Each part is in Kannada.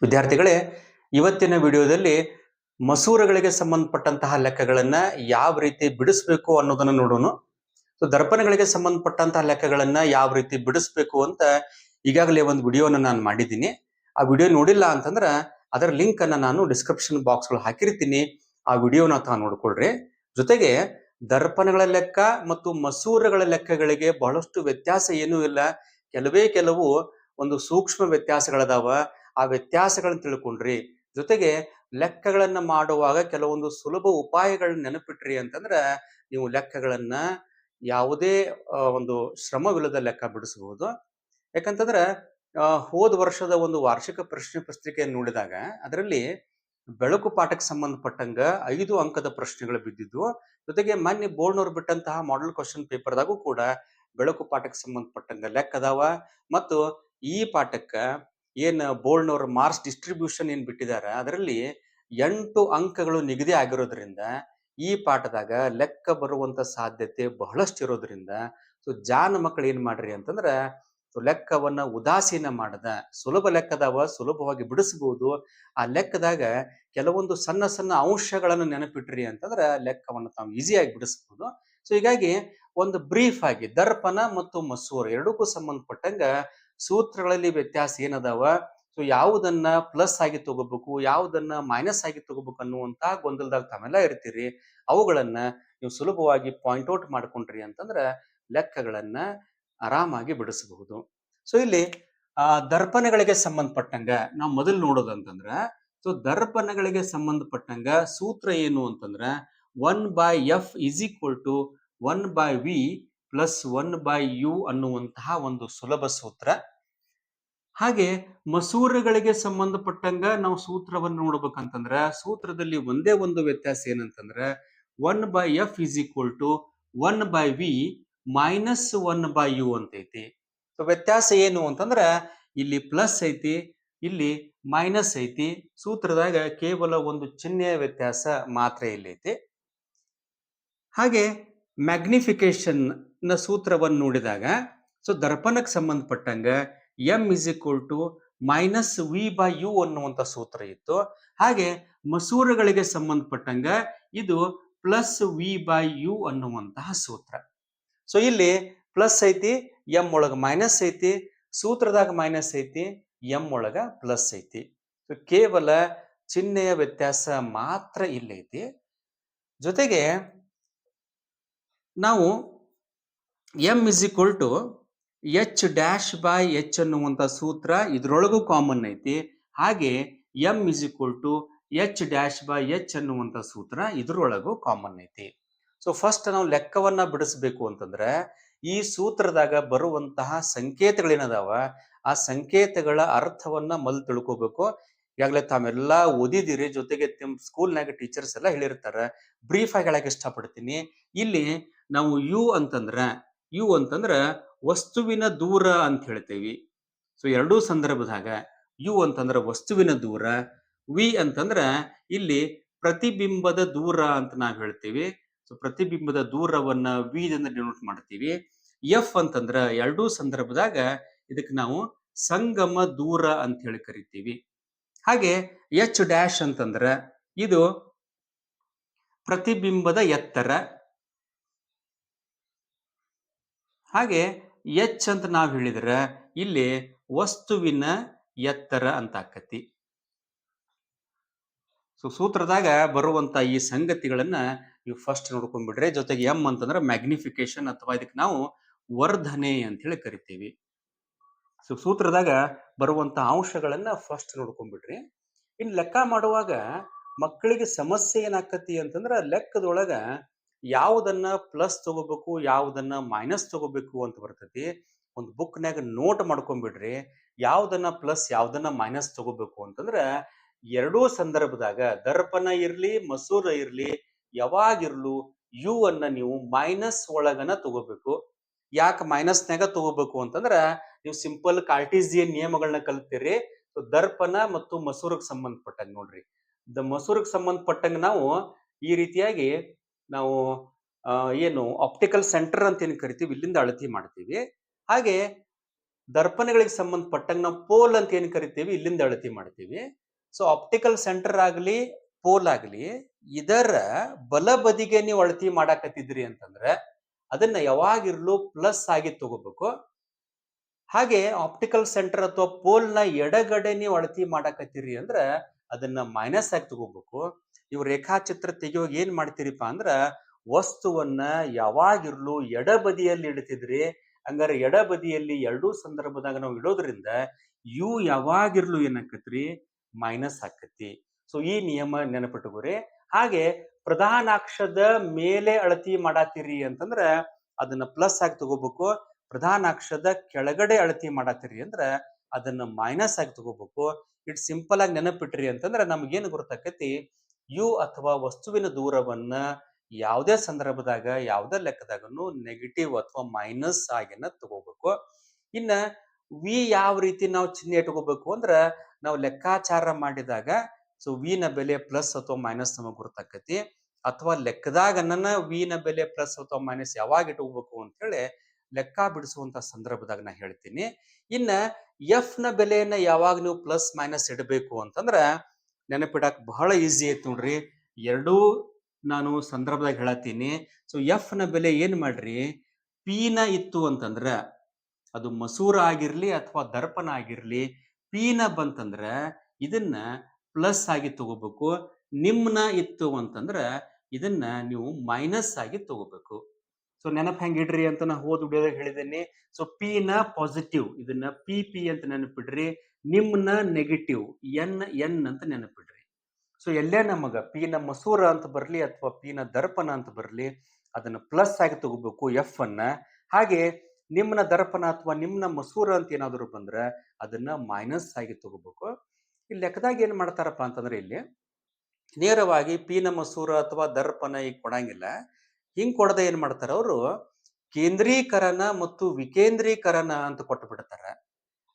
ವಿದ್ಯಾರ್ಥಿಗಳೇ, ಇವತ್ತಿನ ವಿಡಿಯೋದಲ್ಲಿ ಮಸೂರಗಳಿಗೆ ಸಂಬಂಧಪಟ್ಟಂತಹ ಲೆಕ್ಕಗಳನ್ನ ಯಾವ ರೀತಿ ಬಿಡಿಸಬೇಕು ಅನ್ನೋದನ್ನ ನೋಡೋಣ. ದರ್ಪಣಗಳಿಗೆ ಸಂಬಂಧಪಟ್ಟಂತಹ ಲೆಕ್ಕಗಳನ್ನ ಯಾವ ರೀತಿ ಬಿಡಿಸಬೇಕು ಅಂತ ಈಗಾಗಲೇ ಒಂದು ವಿಡಿಯೋನ ನಾನು ಮಾಡಿದ್ದೀನಿ. ಆ ವಿಡಿಯೋ ನೋಡಿಲ್ಲ ಅಂತಂದ್ರ ಅದರ ಲಿಂಕ್ ಅನ್ನ ನಾನು ಡಿಸ್ಕ್ರಿಪ್ಷನ್ ಬಾಕ್ಸ್ ಒಳಗೆ ಹಾಕಿರ್ತೀನಿ. ಆ ವಿಡಿಯೋನ ತಾವು ನೋಡ್ಕೊಳ್ರಿ. ಜೊತೆಗೆ ದರ್ಪಣಗಳ ಲೆಕ್ಕ ಮತ್ತು ಮಸೂರಗಳ ಲೆಕ್ಕಗಳಿಗೆ ಬಹಳಷ್ಟು ವ್ಯತ್ಯಾಸ ಏನೂ ಇಲ್ಲ. ಕೆಲವು ಒಂದು ಸೂಕ್ಷ್ಮ ವ್ಯತ್ಯಾಸಗಳದಾವ. ಆ ವ್ಯತ್ಯಾಸಗಳನ್ನ ತಿಳ್ಕೊಂಡ್ರಿ, ಜೊತೆಗೆ ಲೆಕ್ಕಗಳನ್ನ ಮಾಡುವಾಗ ಕೆಲವೊಂದು ಸುಲಭ ಉಪಾಯಗಳನ್ನ ನೆನಪಿಟ್ರಿ ಅಂತಂದ್ರ ನೀವು ಲೆಕ್ಕಗಳನ್ನ ಯಾವುದೇ ಒಂದು ಶ್ರಮವಿಲ್ಲದ ಲೆಕ್ಕ ಬಿಡಿಸಬಹುದು. ಯಾಕಂತಂದ್ರ ಹೋದ ವರ್ಷದ ಒಂದು ವಾರ್ಷಿಕ ಪ್ರಶ್ನೆ ಪತ್ರಿಕೆಯನ್ನು ನೋಡಿದಾಗ ಅದರಲ್ಲಿ ಬೆಳಕು ಪಾಠಕ್ಕೆ ಸಂಬಂಧಪಟ್ಟಂಗ 5 ಅಂಕದ ಪ್ರಶ್ನೆಗಳು ಬಿದ್ದಿದ್ವು. ಜೊತೆಗೆ ಮೊನ್ನೆ ಬೋರ್ಡ್ನವ್ರು ಬಿಟ್ಟಂತಹ ಮಾಡೆಲ್ ಕ್ವಶನ್ ಪೇಪರ್ದಾಗೂ ಕೂಡ ಬೆಳಕು ಪಾಠಕ್ಕೆ ಸಂಬಂಧಪಟ್ಟಂಗ ಲೆಕ್ಕ ಅದಾವ. ಮತ್ತು ಈ ಪಾಠಕ್ಕ ಏನ್ ಬೋರ್ಡ್ನವ್ರ ಮಾರ್ಕ್ಸ್ ಡಿಸ್ಟ್ರಿಬ್ಯೂಷನ್ ಏನ್ ಬಿಟ್ಟಿದಾರ ಅದರಲ್ಲಿ 8 ಅಂಕಗಳು ನಿಗದಿ ಆಗಿರೋದ್ರಿಂದ ಈ ಪಾಠದಾಗ ಲೆಕ್ಕ ಬರುವಂತ ಸಾಧ್ಯತೆ ಬಹಳಷ್ಟು ಇರೋದ್ರಿಂದ ಜಾನ ಮಕ್ಕಳು ಏನ್ ಮಾಡ್ರಿ ಅಂತಂದ್ರ ಲೆಕ್ಕವನ್ನ ಉದಾಸೀನ ಮಾಡದ, ಸುಲಭ ಲೆಕ್ಕದವ ಸುಲಭವಾಗಿ ಬಿಡಿಸಬಹುದು. ಆ ಲೆಕ್ಕದಾಗ ಕೆಲವೊಂದು ಸಣ್ಣ ಸಣ್ಣ ಅಂಶಗಳನ್ನು ನೆನಪಿಟ್ರಿ ಅಂತಂದ್ರ ಲೆಕ್ಕವನ್ನು ತಾವು ಈಸಿಯಾಗಿ ಬಿಡಿಸಬಹುದು. ಹೀಗಾಗಿ ಒಂದು ಬ್ರೀಫ್ ಆಗಿ ದರ್ಪಣ ಮತ್ತು ಮಸೂರ ಎರಡಕ್ಕೂ ಸಂಬಂಧಪಟ್ಟಂಗ ಸೂತ್ರಗಳಲ್ಲಿ ವ್ಯತ್ಯಾಸ ಏನದಾವ, ಯಾವುದನ್ನ ಪ್ಲಸ್ ಆಗಿ ತಗೋಬೇಕು, ಯಾವುದನ್ನ ಮೈನಸ್ ಆಗಿ ತಗೋಬೇಕು ಅನ್ನುವಂತ ಗೊಂದಲದಾಗ ತಾವೆಲ್ಲ ಇರ್ತೀರಿ. ಅವುಗಳನ್ನ ನೀವು ಸುಲಭವಾಗಿ ಪಾಯಿಂಟ್ ಔಟ್ ಮಾಡ್ಕೊಂಡ್ರಿ ಅಂತಂದ್ರ ಲೆಕ್ಕಗಳನ್ನ ಆರಾಮಾಗಿ ಬಿಡಿಸಬಹುದು. ಇಲ್ಲಿ ದರ್ಪಣಗಳಿಗೆ ಸಂಬಂಧಪಟ್ಟಂಗ ನಾವು ಮೊದಲು ನೋಡೋದಂತಂದ್ರ ದರ್ಪಣಗಳಿಗೆ ಸಂಬಂಧಪಟ್ಟಂಗ ಸೂತ್ರ ಏನು ಅಂತಂದ್ರ 1/f = 1/v + 1/u ಅನ್ನುವಂತಹ ಒಂದು ಸುಲಭ ಸೂತ್ರ. ಹಾಗೆ ಮಸೂರಗಳಿಗೆ ಸಂಬಂಧಪಟ್ಟಂಗ ನಾವು ಸೂತ್ರವನ್ನು ನೋಡ್ಬೇಕಂತಂದ್ರ ಸೂತ್ರದಲ್ಲಿ ಒಂದೇ ಒಂದು ವ್ಯತ್ಯಾಸ ಏನಂತಂದ್ರ 1/f = 1/v - 1/u ಅಂತ ಐತಿ. ವ್ಯತ್ಯಾಸ ಏನು ಅಂತಂದ್ರ ಇಲ್ಲಿ ಪ್ಲಸ್ ಐತಿ, ಇಲ್ಲಿ ಮೈನಸ್ ಐತಿ. ಸೂತ್ರದಾಗ ಕೇವಲ ಒಂದು ಚಿಹ್ನೆಯ ವ್ಯತ್ಯಾಸ ಮಾತ್ರ ಇಲ್ಲೈತಿ. ಹಾಗೆ ಮ್ಯಾಗ್ನಿಫಿಕೇಶನ್ ನ ಸೂತ್ರವನ್ನು ನೋಡಿದಾಗ ದರ್ಪಣಕ್ಕೆ ಸಂಬಂಧಪಟ್ಟಂಗ m = -v/u ಅನ್ನುವಂತ ಸೂತ್ರ ಇತ್ತು. ಹಾಗೆ ಮಸೂರಗಳಿಗೆ ಸಂಬಂಧಪಟ್ಟಂಗ ಇದು +v/u ಅನ್ನುವಂತಹ ಸೂತ್ರ. ಇಲ್ಲಿ ಪ್ಲಸ್ ಐತಿ, ಎಂ ಒಳಗ ಮೈನಸ್ ಐತಿ, ಸೂತ್ರದಾಗ ಮೈನಸ್ ಐತಿ, ಎಂ ಒಳಗ ಪ್ಲಸ್ ಐತಿ. ಕೇವಲ ಚಿಹ್ನೆಯ ವ್ಯತ್ಯಾಸ ಮಾತ್ರ ಇಲ್ಲೈತಿ. ಜೊತೆಗೆ ನಾವು m =h'/h ಅನ್ನುವಂತ ಸೂತ್ರ ಇದ್ರೊಳಗೂ ಕಾಮನ್ ಐತಿ. ಹಾಗೆ m h'/h ಅನ್ನುವಂತ ಸೂತ್ರ ಇದ್ರೊಳಗೂ ಕಾಮನ್ ಐತಿ. ಫಸ್ಟ್ ನಾವು ಲೆಕ್ಕವನ್ನ ಬಿಡಿಸಬೇಕು ಅಂತಂದ್ರೆ ಈ ಸೂತ್ರದಾಗ ಬರುವಂತಹ ಸಂಕೇತಗಳೇನದಾವ ಆ ಸಂಕೇತಗಳ ಅರ್ಥವನ್ನ ಮೊದಲು ತಿಳ್ಕೋಬೇಕು. ಈಗಾಗಲೇ ತಾವೆಲ್ಲ ಓದಿದಿರಿ, ಜೊತೆಗೆ ಸ್ಕೂಲ್ನಾಗ ಟೀಚರ್ಸ್ ಎಲ್ಲ ಹೇಳಿರ್ತಾರ. ಬ್ರೀಫ್ ಆಗಿ ಹೇಳಕ್ ಇಷ್ಟಪಡ್ತೀನಿ. ಇಲ್ಲಿ ನಾವು ಯು ಅಂತಂದ್ರ ವಸ್ತುವಿನ ದೂರ ಅಂತ ಹೇಳ್ತೇವಿ. ಎರಡೂ ಸಂದರ್ಭದಾಗ ಯು ಅಂತಂದ್ರ ವಸ್ತುವಿನ ದೂರ, ವಿ ಅಂತಂದ್ರ ಇಲ್ಲಿ ಪ್ರತಿಬಿಂಬದ ದೂರ ಅಂತ ನಾವು ಹೇಳ್ತೀವಿ. ಪ್ರತಿಬಿಂಬದ ದೂರವನ್ನ ವಿ ದಿಂದ ಡಿನೋಟ್ ಮಾಡ್ತೀವಿ. ಎಫ್ ಅಂತಂದ್ರ ಎರಡೂ ಸಂದರ್ಭದಾಗ ಇದಕ್ಕೆ ನಾವು ಸಂಗಮ ದೂರ ಅಂತ ಹೇಳಿ ಕರಿತೀವಿ. ಹಾಗೆ h' ಅಂತಂದ್ರ ಇದು ಪ್ರತಿಬಿಂಬದ ಎತ್ತರ. ಹಾಗೆ h ಅಂತ ನಾವು ಹೇಳಿದ್ರ ಇಲ್ಲಿ ವಸ್ತುವಿನ ಎತ್ತರ ಅಂತ ಆಕತಿ. ಸೂತ್ರದಾಗ ಬರುವಂತ ಈ ಸಂಗತಿಗಳನ್ನ ನೀವು ಫಸ್ಟ್ ನೋಡ್ಕೊಂಡ್ಬಿಡ್ರಿ. ಜೊತೆಗೆ ಎಂ ಅಂತಂದ್ರೆ ಮ್ಯಾಗ್ನಿಫಿಕೇಶನ್ ಅಥವಾ ಇದಕ್ಕೆ ನಾವು ವರ್ಧನೆ ಅಂತ ಹೇಳಿ ಕರಿತೀವಿ. ಸೂತ್ರದಾಗ ಬರುವಂತ ಅಂಶಗಳನ್ನ ಫಸ್ಟ್ ನೋಡ್ಕೊಂಡ್ಬಿಡ್ರಿ. ಇನ್ನು ಲೆಕ್ಕ ಮಾಡುವಾಗ ಮಕ್ಕಳಿಗೆ ಸಮಸ್ಯೆ ಏನಾಕತಿ ಅಂತಂದ್ರ ಲೆಕ್ಕದೊಳಗ ಯಾವುದನ್ನ ಪ್ಲಸ್ ತಗೋಬೇಕು, ಯಾವುದನ್ನ ಮೈನಸ್ ತಗೋಬೇಕು ಅಂತ ಬರ್ತೈತಿ. ಒಂದು ಬುಕ್ನಾಗ ನೋಟ್ ಮಾಡ್ಕೊಂಡ್ಬಿಡ್ರಿ. ಯಾವುದನ್ನ ಪ್ಲಸ್ ಯಾವುದನ್ನ ಮೈನಸ್ ತಗೋಬೇಕು ಅಂತಂದ್ರ ಎರಡೂ ಸಂದರ್ಭದಾಗ ದರ್ಪಣ ಇರ್ಲಿ ಮಸೂರ ಇರ್ಲಿ ಯಾವಾಗಿರ್ಲು ಯು ಅನ್ನ ನೀವು ಮೈನಸ್ ಒಳಗನ ತಗೋಬೇಕು. ಯಾಕೆ ಮೈನಸ್ನಾಗ ತಗೋಬೇಕು ಅಂತಂದ್ರ ನೀವು ಸಿಂಪಲ್ ಕಾರ್ಟೀಸಿಯನ್ ನಿಯಮಗಳನ್ನ ಕಲಿತೀರಿ. ದರ್ಪಣ ಮತ್ತು ಮಸೂರಕ್ಕೆ ಸಂಬಂಧಪಟ್ಟಂಗ ನೋಡ್ರಿ. ಮಸೂರಕ್ಕೆ ಸಂಬಂಧಪಟ್ಟಂಗ ನಾವು ಈ ರೀತಿಯಾಗಿ ನಾವು ಏನು ಆಪ್ಟಿಕಲ್ ಸೆಂಟರ್ ಅಂತ ಏನ್ ಕರಿತೀವಿ, ಇಲ್ಲಿಂದ ಅಳತಿ ಮಾಡ್ತೀವಿ. ಹಾಗೆ ದರ್ಪಣಗಳಿಗೆ ಸಂಬಂಧಪಟ್ಟಂಗೆ ನಾವು ಪೋಲ್ ಅಂತ ಏನ್ ಕರಿತೀವಿ ಇಲ್ಲಿಂದ ಅಳತಿ ಮಾಡ್ತೀವಿ. ಸೊ ಆಪ್ಟಿಕಲ್ ಸೆಂಟರ್ ಆಗ್ಲಿ ಪೋಲ್ ಆಗ್ಲಿ ಇದರ ಬಲಬದಿಗೆ ನೀವು ಅಳತಿ ಮಾಡಾಕತ್ತಿದ್ರಿ ಅಂತಂದ್ರೆ ಅದನ್ನ ಯಾವಾಗಿರ್ಲು ಪ್ಲಸ್ ಆಗಿ ತಗೋಬೇಕು. ಹಾಗೆ ಆಪ್ಟಿಕಲ್ ಸೆಂಟರ್ ಅಥವಾ ಪೋಲ್ ನ ಎಡಗಡೆ ನೀವು ಅಳತಿ ಮಾಡಾಕತ್ತೀರಿ ಅಂದ್ರ ಅದನ್ನ ಮೈನಸ್ ಆಗಿ ತಗೋಬೇಕು. ಇವ್ ರೇಖಾಚಿತ್ರ ತೆಗಿಯೋವಾಗ ಏನ್ ಮಾಡ್ತೀರಿಪ್ಪ ಅಂದ್ರ ವಸ್ತುವನ್ನ ಯಾವಾಗಿರ್ಲು ಎಡಬದಿಯಲ್ಲಿ ಇಡ್ತಿದ್ರಿ. ಹಂಗಾರೆ ಎಡಬದಿಯಲ್ಲಿ ಎರಡೂ ಸಂದರ್ಭದಾಗ ನಾವು ಇಡೋದ್ರಿಂದ ಯು ಯಾವಾಗಿರ್ಲು ಏನಾಕತ್ರಿ ಮೈನಸ್ ಆಕತಿ. ಸೊ ಈ ನಿಯಮ ನೆನಪಿಟ್ಕೋರಿ. ಹಾಗೆ ಪ್ರಧಾನಾಕ್ಷದ ಮೇಲೆ ಅಳತಿ ಮಾಡಾತಿರಿ ಅಂತಂದ್ರ ಅದನ್ನ ಪ್ಲಸ್ ಆಗಿ ತಗೋಬೇಕು. ಪ್ರಧಾನಾಕ್ಷದ ಕೆಳಗಡೆ ಅಳತಿ ಮಾಡಾತಿರಿ ಅಂದ್ರ ಅದನ್ನ ಮೈನಸ್ ಆಗಿ ತಗೋಬೇಕು. ಇಟ್ ಸಿಂಪಲ್ ಆಗಿ ನೆನಪಿಟ್ರಿ ಅಂತಂದ್ರ ನಮ್ಗೇನು ಗೊತ್ತಾಕತಿ ಯು ಅಥವಾ ವಸ್ತುವಿನ ದೂರವನ್ನ ಯಾವುದೇ ಸಂದರ್ಭದಾಗ ಯಾವುದೇ ಲೆಕ್ಕದಾಗನು ನೆಗೆಟಿವ್ ಅಥವಾ ಮೈನಸ್ ಆಗಿನ ತಗೋಬೇಕು. ಇನ್ನ ವಿ ಯಾವ ರೀತಿ ನಾವು ಚಿಹ್ನೆ ಇಟ್ಕೋಬೇಕು ಅಂದ್ರ ನಾವು ಲೆಕ್ಕಾಚಾರ ಮಾಡಿದಾಗ ಸೊ ವಿ ನ ಬೆಲೆ ಪ್ಲಸ್ ಅಥವಾ ಮೈನಸ್ ನಮಗ್ ಗೊತ್ತಾಕತಿ. ಅಥವಾ ಲೆಕ್ಕದಾಗ ವಿ ನ ಬೆಲೆ ಪ್ಲಸ್ ಅಥವಾ ಮೈನಸ್ ಯಾವಾಗ ಇಟ್ಕೋಬೇಕು ಅಂತ ಹೇಳಿ ಲೆಕ್ಕ ಬಿಡಿಸುವಂತ ಸಂದರ್ಭದಾಗ ನಾ ಹೇಳ್ತೀನಿ. ಇನ್ನ ಎಫ್ ನ ಬೆಲೆಯನ್ನ ಯಾವಾಗ ನೀವು ಪ್ಲಸ್ ಮೈನಸ್ ಇಡಬೇಕು ಅಂತಂದ್ರ ನೆನಪಿಡಕ್ ಬಹಳ ಈಸಿ ಐತಿ ನೋಡ್ರಿ. ಎರಡೂ ನಾನು ಸಂದರ್ಭದಾಗ ಹೇಳತ್ತೀನಿ. ಸೊ ಎಫ್ ನ ಬೆಲೆ ಏನ್ ಮಾಡ್ರಿ ಪಿ ನ ಇತ್ತು ಅಂತಂದ್ರ ಅದು ಮಸೂರ ಆಗಿರ್ಲಿ ಅಥವಾ ದರ್ಪಣ ಆಗಿರ್ಲಿ ಪಿ ನ ಬಂತಂದ್ರ ಇದನ್ನ ಪ್ಲಸ್ ಆಗಿ ತಗೋಬೇಕು. ನಿಮ್ನ ಇತ್ತು ಅಂತಂದ್ರ ಇದನ್ನ ನೀವು ಮೈನಸ್ ಆಗಿ ತಗೋಬೇಕು. ಸೊ ನೆನಪು ಹೆಂಗ್ ಇಡ್ರಿ ಅಂತ ನಾ ಹೋದ್ ವಿಡಿಯೋದಾಗ ಹೇಳಿದ್ದೇನೆ. ಸೊ ಪಿ ನ ಪಾಸಿಟಿವ್ ಇದನ್ನ ಪಿ ಪಿ ಅಂತ ನೆನಪಿಡ್ರಿ. ನಿಮ್ನ ನೆಗೆಟಿವ್ ಎನ್ ಎನ್ ಅಂತ ನೆನಪಿಡ್ರಿ. ಸೊ ಎಲ್ಲೇ ನಮಗ ಪಿ ನ ಮಸೂರ ಅಂತ ಬರ್ಲಿ ಅಥವಾ ಪಿ ನ ದರ್ಪಣ ಅಂತ ಬರ್ಲಿ ಅದನ್ನ ಪ್ಲಸ್ ಆಗಿ ತಗೋಬೇಕು ಎಫ್ ಅನ್ನ. ಹಾಗೆ ನಿಮ್ನ ದರ್ಪಣ ಅಥವಾ ನಿಮ್ನ ಮಸೂರ ಅಂತ ಏನಾದ್ರು ಬಂದ್ರ ಅದನ್ನ ಮೈನಸ್ ಆಗಿ ತಗೋಬೇಕು. ಇಲ್ಲಿ ಲೆಕ್ಕದಾಗ ಏನ್ ಮಾಡ್ತಾರಪ್ಪ ಅಂತಂದ್ರೆ ಇಲ್ಲಿ ನೇರವಾಗಿ ಪಿ ನ ಮಸೂರ ಅಥವಾ ದರ್ಪಣ ಈಗ ಕೊಡಂಗಿಲ್ಲ. ಹಿಂಗ್ ಕೊಡದೆ ಏನ್ ಮಾಡ್ತಾರ ಅವರು ಕೇಂದ್ರೀಕರಣ ಮತ್ತು ವಿಕೇಂದ್ರೀಕರಣ ಅಂತ ಕೊಟ್ಟು ಬಿಡ್ತಾರ.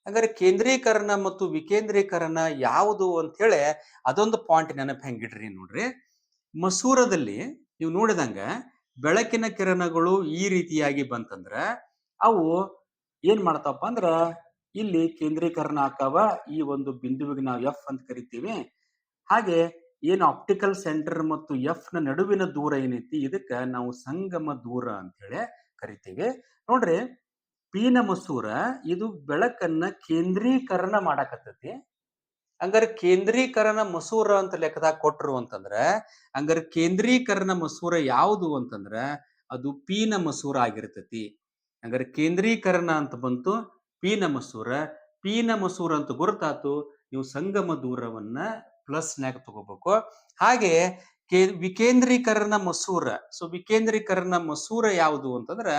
ಹಾಗಾದ್ರೆ ಕೇಂದ್ರೀಕರಣ ಮತ್ತು ವಿಕೇಂದ್ರೀಕರಣ ಯಾವುದು ಅಂತ ಹೇಳಿ ಅದೊಂದು ಪಾಯಿಂಟ್ ನೆನಪು ಹೆಂಗಿಡ್ರಿ ನೋಡ್ರಿ. ಮಸೂರದಲ್ಲಿ ನೀವು ನೋಡಿದಂಗ ಬೆಳಕಿನ ಕಿರಣಗಳು ಈ ರೀತಿಯಾಗಿ ಬಂತಂದ್ರ ಅವು ಏನ್ ಮಾಡ್ತಾವಪ್ಪ ಅಂದ್ರ ಇಲ್ಲಿ ಕೇಂದ್ರೀಕರಣ ಆಕಾವ. ಈ ಒಂದು ಬಿಂದುವಿಗೆ ನಾವು ಎಫ್ ಅಂತ ಕರಿತೀವಿ. ಹಾಗೆ ಏನ್ ಆಪ್ಟಿಕಲ್ ಸೆಂಟರ್ ಮತ್ತು ಎಫ್ ನ ನಡುವಿನ ದೂರ ಏನೈತಿ ಇದಕ್ಕ ನಾವು ಸಂಗಮ ದೂರ ಅಂತ ಹೇಳಿ ಕರಿತೀವಿ. ನೋಡ್ರಿ ಪಿ ನ ಮಸೂರ ಇದು ಬೆಳಕನ್ನ ಕೇಂದ್ರೀಕರಣ ಮಾಡಾಕತ್ತೈತಿ. ಹಂಗಾರೆ ಕೇಂದ್ರೀಕರಣ ಮಸೂರ ಅಂತ ಲೆಕ್ಕದಾಗ ಕೊಟ್ರು ಅಂತಂದ್ರ ಹಂಗಾರೆ ಕೇಂದ್ರೀಕರಣ ಮಸೂರ ಯಾವುದು ಅಂತಂದ್ರ ಅದು ಪಿ ನ ಮಸೂರ ಆಗಿರ್ತೈತಿ. ಹಂಗಾರೆ ಕೇಂದ್ರೀಕರಣ ಅಂತ ಬಂತು ಪಿ ನ ಮಸೂರ. ಪಿ ನ ಮಸೂರ ಅಂತ ಗುರುತಾತು. ನೀವು ಸಂಗಮ ದೂರವನ್ನ ಪ್ಲಸ್ ನಾಗ ತಗೋಬೇಕು. ಹಾಗೆ ವಿಕೇಂದ್ರೀಕರಣ ಮಸೂರ. ಸೊ ವಿಕೇಂದ್ರೀಕರಣ ಮಸೂರ ಯಾವುದು ಅಂತಂದ್ರ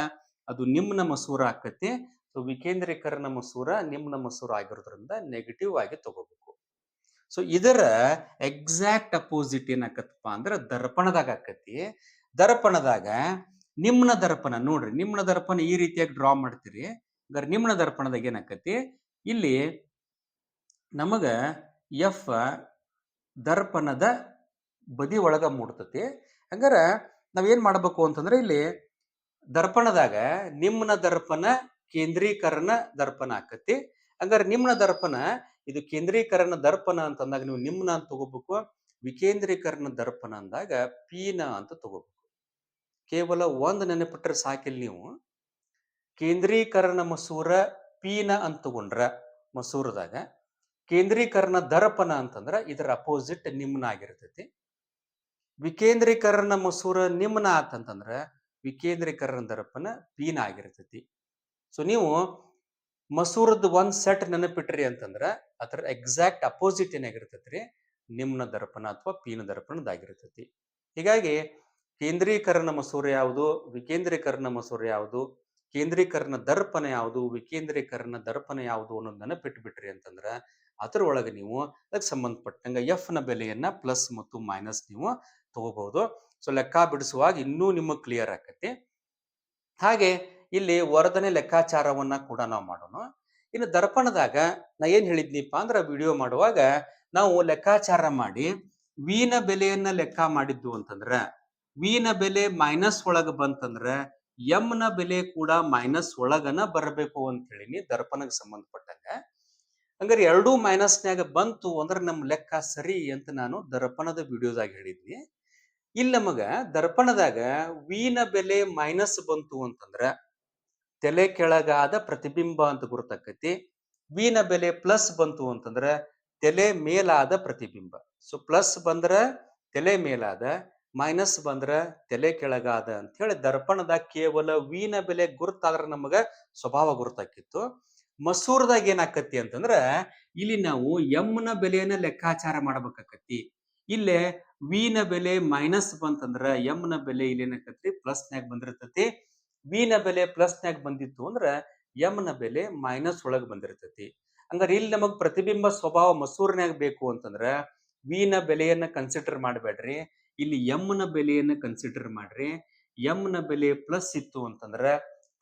ಅದು ನಿಮ್ನ ಮಸೂರ ಆಕತಿ. ಸೊ ವಿಕೇಂದ್ರೀಕರಣ ಮಸೂರ ನಿಮ್ನ ಮಸೂರ ಆಗಿರೋದ್ರಿಂದ ನೆಗೆಟಿವ್ ಆಗಿ ತಗೋಬೇಕು. ಸೊ ಇದರ ಎಕ್ಸಾಕ್ಟ್ ಅಪೋಸಿಟ್ ಏನಾಕತ್ತಪ್ಪ ಅಂದ್ರ ದರ್ಪಣದಾಗ ಆಕತಿ. ದರ್ಪಣದಾಗ ನಿಮ್ನ ದರ್ಪಣ ನೋಡ್ರಿ, ನಿಮ್ನ ದರ್ಪಣ ಈ ರೀತಿಯಾಗಿ ಡ್ರಾ ಮಾಡ್ತೀರಿ. ನಿಮ್ನ ದರ್ಪಣದಾಗ ಏನಾಕತಿ ಇಲ್ಲಿ ನಮಗ ಎಫ್ ದರ್ಪಣದ ಬದಿ ಒಳಗ ಮೂಡ್ತತಿ. ಹಂಗಾರ ನಾವೇನ್ ಮಾಡ್ಬೇಕು ಅಂತಂದ್ರೆ ಇಲ್ಲಿ ದರ್ಪಣದಾಗ ನಿಮ್ನ ದರ್ಪಣ ಕೇಂದ್ರೀಕರಣ ದರ್ಪಣ ಆಕತಿ. ಹಂಗಾರೆ ನಿಮ್ನ ದರ್ಪಣ ಇದು ಕೇಂದ್ರೀಕರಣ ದರ್ಪಣ ಅಂತಂದಾಗ ನೀವು ನಿಮ್ನ ಅಂತ ತಗೋಬೇಕು. ವಿಕೇಂದ್ರೀಕರಣ ದರ್ಪಣ ಅಂದಾಗ ಪೀನ ಅಂತ ತಗೋಬೇಕು. ಕೇವಲ ಒಂದ್ ನೆನಪಿಟ್ರೆ ಸಾಕಿಲ್ ನೀವು. ಕೇಂದ್ರೀಕರಣ ಮಸೂರ ಪೀನ ಅಂತ ತಗೊಂಡ್ರ ಮಸೂರದಾಗ ಕೇಂದ್ರೀಕರಣ ದರ್ಪಣ ಅಂತಂದ್ರ ಇದರ ಅಪೋಸಿಟ್ ನಿಮ್ನ ಆಗಿರ್ತೈತಿ. ವಿಕೇಂದ್ರೀಕರಣ ಮಸೂರ ನಿಮ್ನ ಆತಂತಂದ್ರ ವಿಕೇಂದ್ರೀಕರಣ ದರ್ಪಣ ಪೀನ ಆಗಿರ್ತೈತಿ. ಸೊ ನೀವು ಮಸೂರದ ಒಂದ್ ಸೆಟ್ ನೆನಪಿಟ್ರಿ ಅಂತಂದ್ರ ಅದರ ಎಕ್ಸಾಕ್ಟ್ ಅಪೋಸಿಟ್ ಏನಾಗಿರ್ತೈತ್ರಿ ನಿಮ್ನ ದರ್ಪಣ ಅಥವಾ ಪೀನ ದರ್ಪಣದಾಗಿರ್ತೈತಿ. ಹೀಗಾಗಿ ಕೇಂದ್ರೀಕರಣ ಮಸೂರ ಯಾವುದು, ವಿಕೇಂದ್ರೀಕರಣ ಮಸೂರ ಯಾವುದು, ಕೇಂದ್ರೀಕರಣ ದರ್ಪಣ ಯಾವುದು, ವಿಕೇಂದ್ರೀಕರಣ ದರ್ಪಣ ಯಾವುದು ಅನ್ನೋದು ನೆನಪಿಟ್ಟು ಬಿಟ್ರಿ ಅಂತಂದ್ರ ಅದರೊಳಗೆ ನೀವು ಅದಕ್ಕೆ ಸಂಬಂಧಪಟ್ಟಂಗ ಎಫ್ ನ ಬೆಲೆಯನ್ನ ಪ್ಲಸ್ ಮತ್ತು ಮೈನಸ್ ನೀವು ತಗೋಬಹುದು. ಸೊ ಲೆಕ್ಕ ಬಿಡಿಸುವಾಗ ಇನ್ನೂ ನಿಮಗೆ ಕ್ಲಿಯರ್ ಆಕತಿ. ಹಾಗೆ ಇಲ್ಲಿ ವರ್ಧನೆ ಲೆಕ್ಕಾಚಾರವನ್ನ ಕೂಡ ನಾವು ಮಾಡೋಣ. ಇನ್ನು ದರ್ಪಣದಾಗ ನಾ ಏನ್ ಹೇಳಿದ್ನಿಪ್ಪ ಅಂದ್ರ ವಿಡಿಯೋ ಮಾಡುವಾಗ ನಾವು ಲೆಕ್ಕಾಚಾರ ಮಾಡಿ ವಿನ ಬೆಲೆಯನ್ನ ಲೆಕ್ಕ ಮಾಡಿದ್ದು ಅಂತಂದ್ರ ವಿನ ಬೆಲೆ ಮೈನಸ್ ಒಳಗ ಬಂತಂದ್ರ ಎಂ ನ ಬೆಲೆ ಕೂಡ ಮೈನಸ್ ಒಳಗನ ಬರಬೇಕು ಅಂತ ಹೇಳಿನಿ ದರ್ಪಣಕ್ಕೆ ಸಂಬಂಧಪಟ್ಟಂಗ. ಹಂಗಾರೆ ಎರಡೂ ಮೈನಸ್ನ್ಯಾಗ ಬಂತು ಅಂದ್ರೆ ನಮ್ ಲೆಕ್ಕ ಸರಿ ಅಂತ ನಾನು ದರ್ಪಣದ ವಿಡಿಯೋದಾಗ ಹೇಳಿದ್ನಿ. ಇಲ್ಲಿ ನಮಗ ದರ್ಪಣದಾಗ ವಿ ನ ಬೆಲೆ ಮೈನಸ್ ಬಂತು ಅಂತಂದ್ರ ತಲೆ ಕೆಳಗಾದ ಪ್ರತಿಬಿಂಬ ಅಂತ ಗುರುತಾಕತಿ. ವಿ ನ ಬೆಲೆ ಪ್ಲಸ್ ಬಂತು ಅಂತಂದ್ರ ತಲೆ ಮೇಲಾದ ಪ್ರತಿಬಿಂಬ. ಸೊ ಪ್ಲಸ್ ಬಂದ್ರ ತಲೆ ಮೇಲಾದ, ಮೈನಸ್ ಬಂದ್ರ ತಲೆ ಕೆಳಗಾದ ಅಂತ ಹೇಳಿ ದರ್ಪಣದಾಗ ಕೇವಲ ವಿ ನ ಬೆಲೆ ಗುರುತಾದ್ರ ನಮಗ ಸ್ವಭಾವ ಗುರುತಾಕಿತ್ತು. ಮಸೂರದಾಗ ಏನಾಕತಿ ಅಂತಂದ್ರ ಇಲ್ಲಿ ನಾವು ಎಂ ನ ಬೆಲೆಯನ್ನ ಲೆಕ್ಕಾಚಾರ ಮಾಡ್ಬೇಕಾಕತಿ. ಇಲ್ಲೇ ವಿ ನ ಬೆಲೆ ಮೈನಸ್ ಬಂತಂದ್ರ ಎಂ ನ ಬೆಲೆ ಇಲ್ಲಿ ಏನಾಕತ್ರಿ ಪ್ಲಸ್ನ್ಯಾಗ ಬಂದಿರ್ತತಿ. ವಿ ನ ಬೆಲೆ ಪ್ಲಸ್ನ್ಯಾಗ ಬಂದಿತ್ತು ಅಂದ್ರ ಎಂ ನ ಬೆಲೆ ಮೈನಸ್ ಒಳಗ್ ಬಂದಿರ್ತತಿ. ಹಂಗಾರೆ ಇಲ್ಲಿ ನಮಗ್ ಪ್ರತಿಬಿಂಬ ಸ್ವಭಾವ ಮಸೂರನ್ಯಾಗ ಬೇಕು ಅಂತಂದ್ರ ವಿ ನ ಬೆಲೆಯನ್ನ ಕನ್ಸಿಡರ್ ಮಾಡಬೇಡ್ರಿ, ಇಲ್ಲಿ ಎಂ ನ ಬೆಲೆಯನ್ನ ಕನ್ಸಿಡರ್ ಮಾಡ್ರಿ. ಎಂ ನ ಬೆಲೆ ಪ್ಲಸ್ ಇತ್ತು ಅಂತಂದ್ರ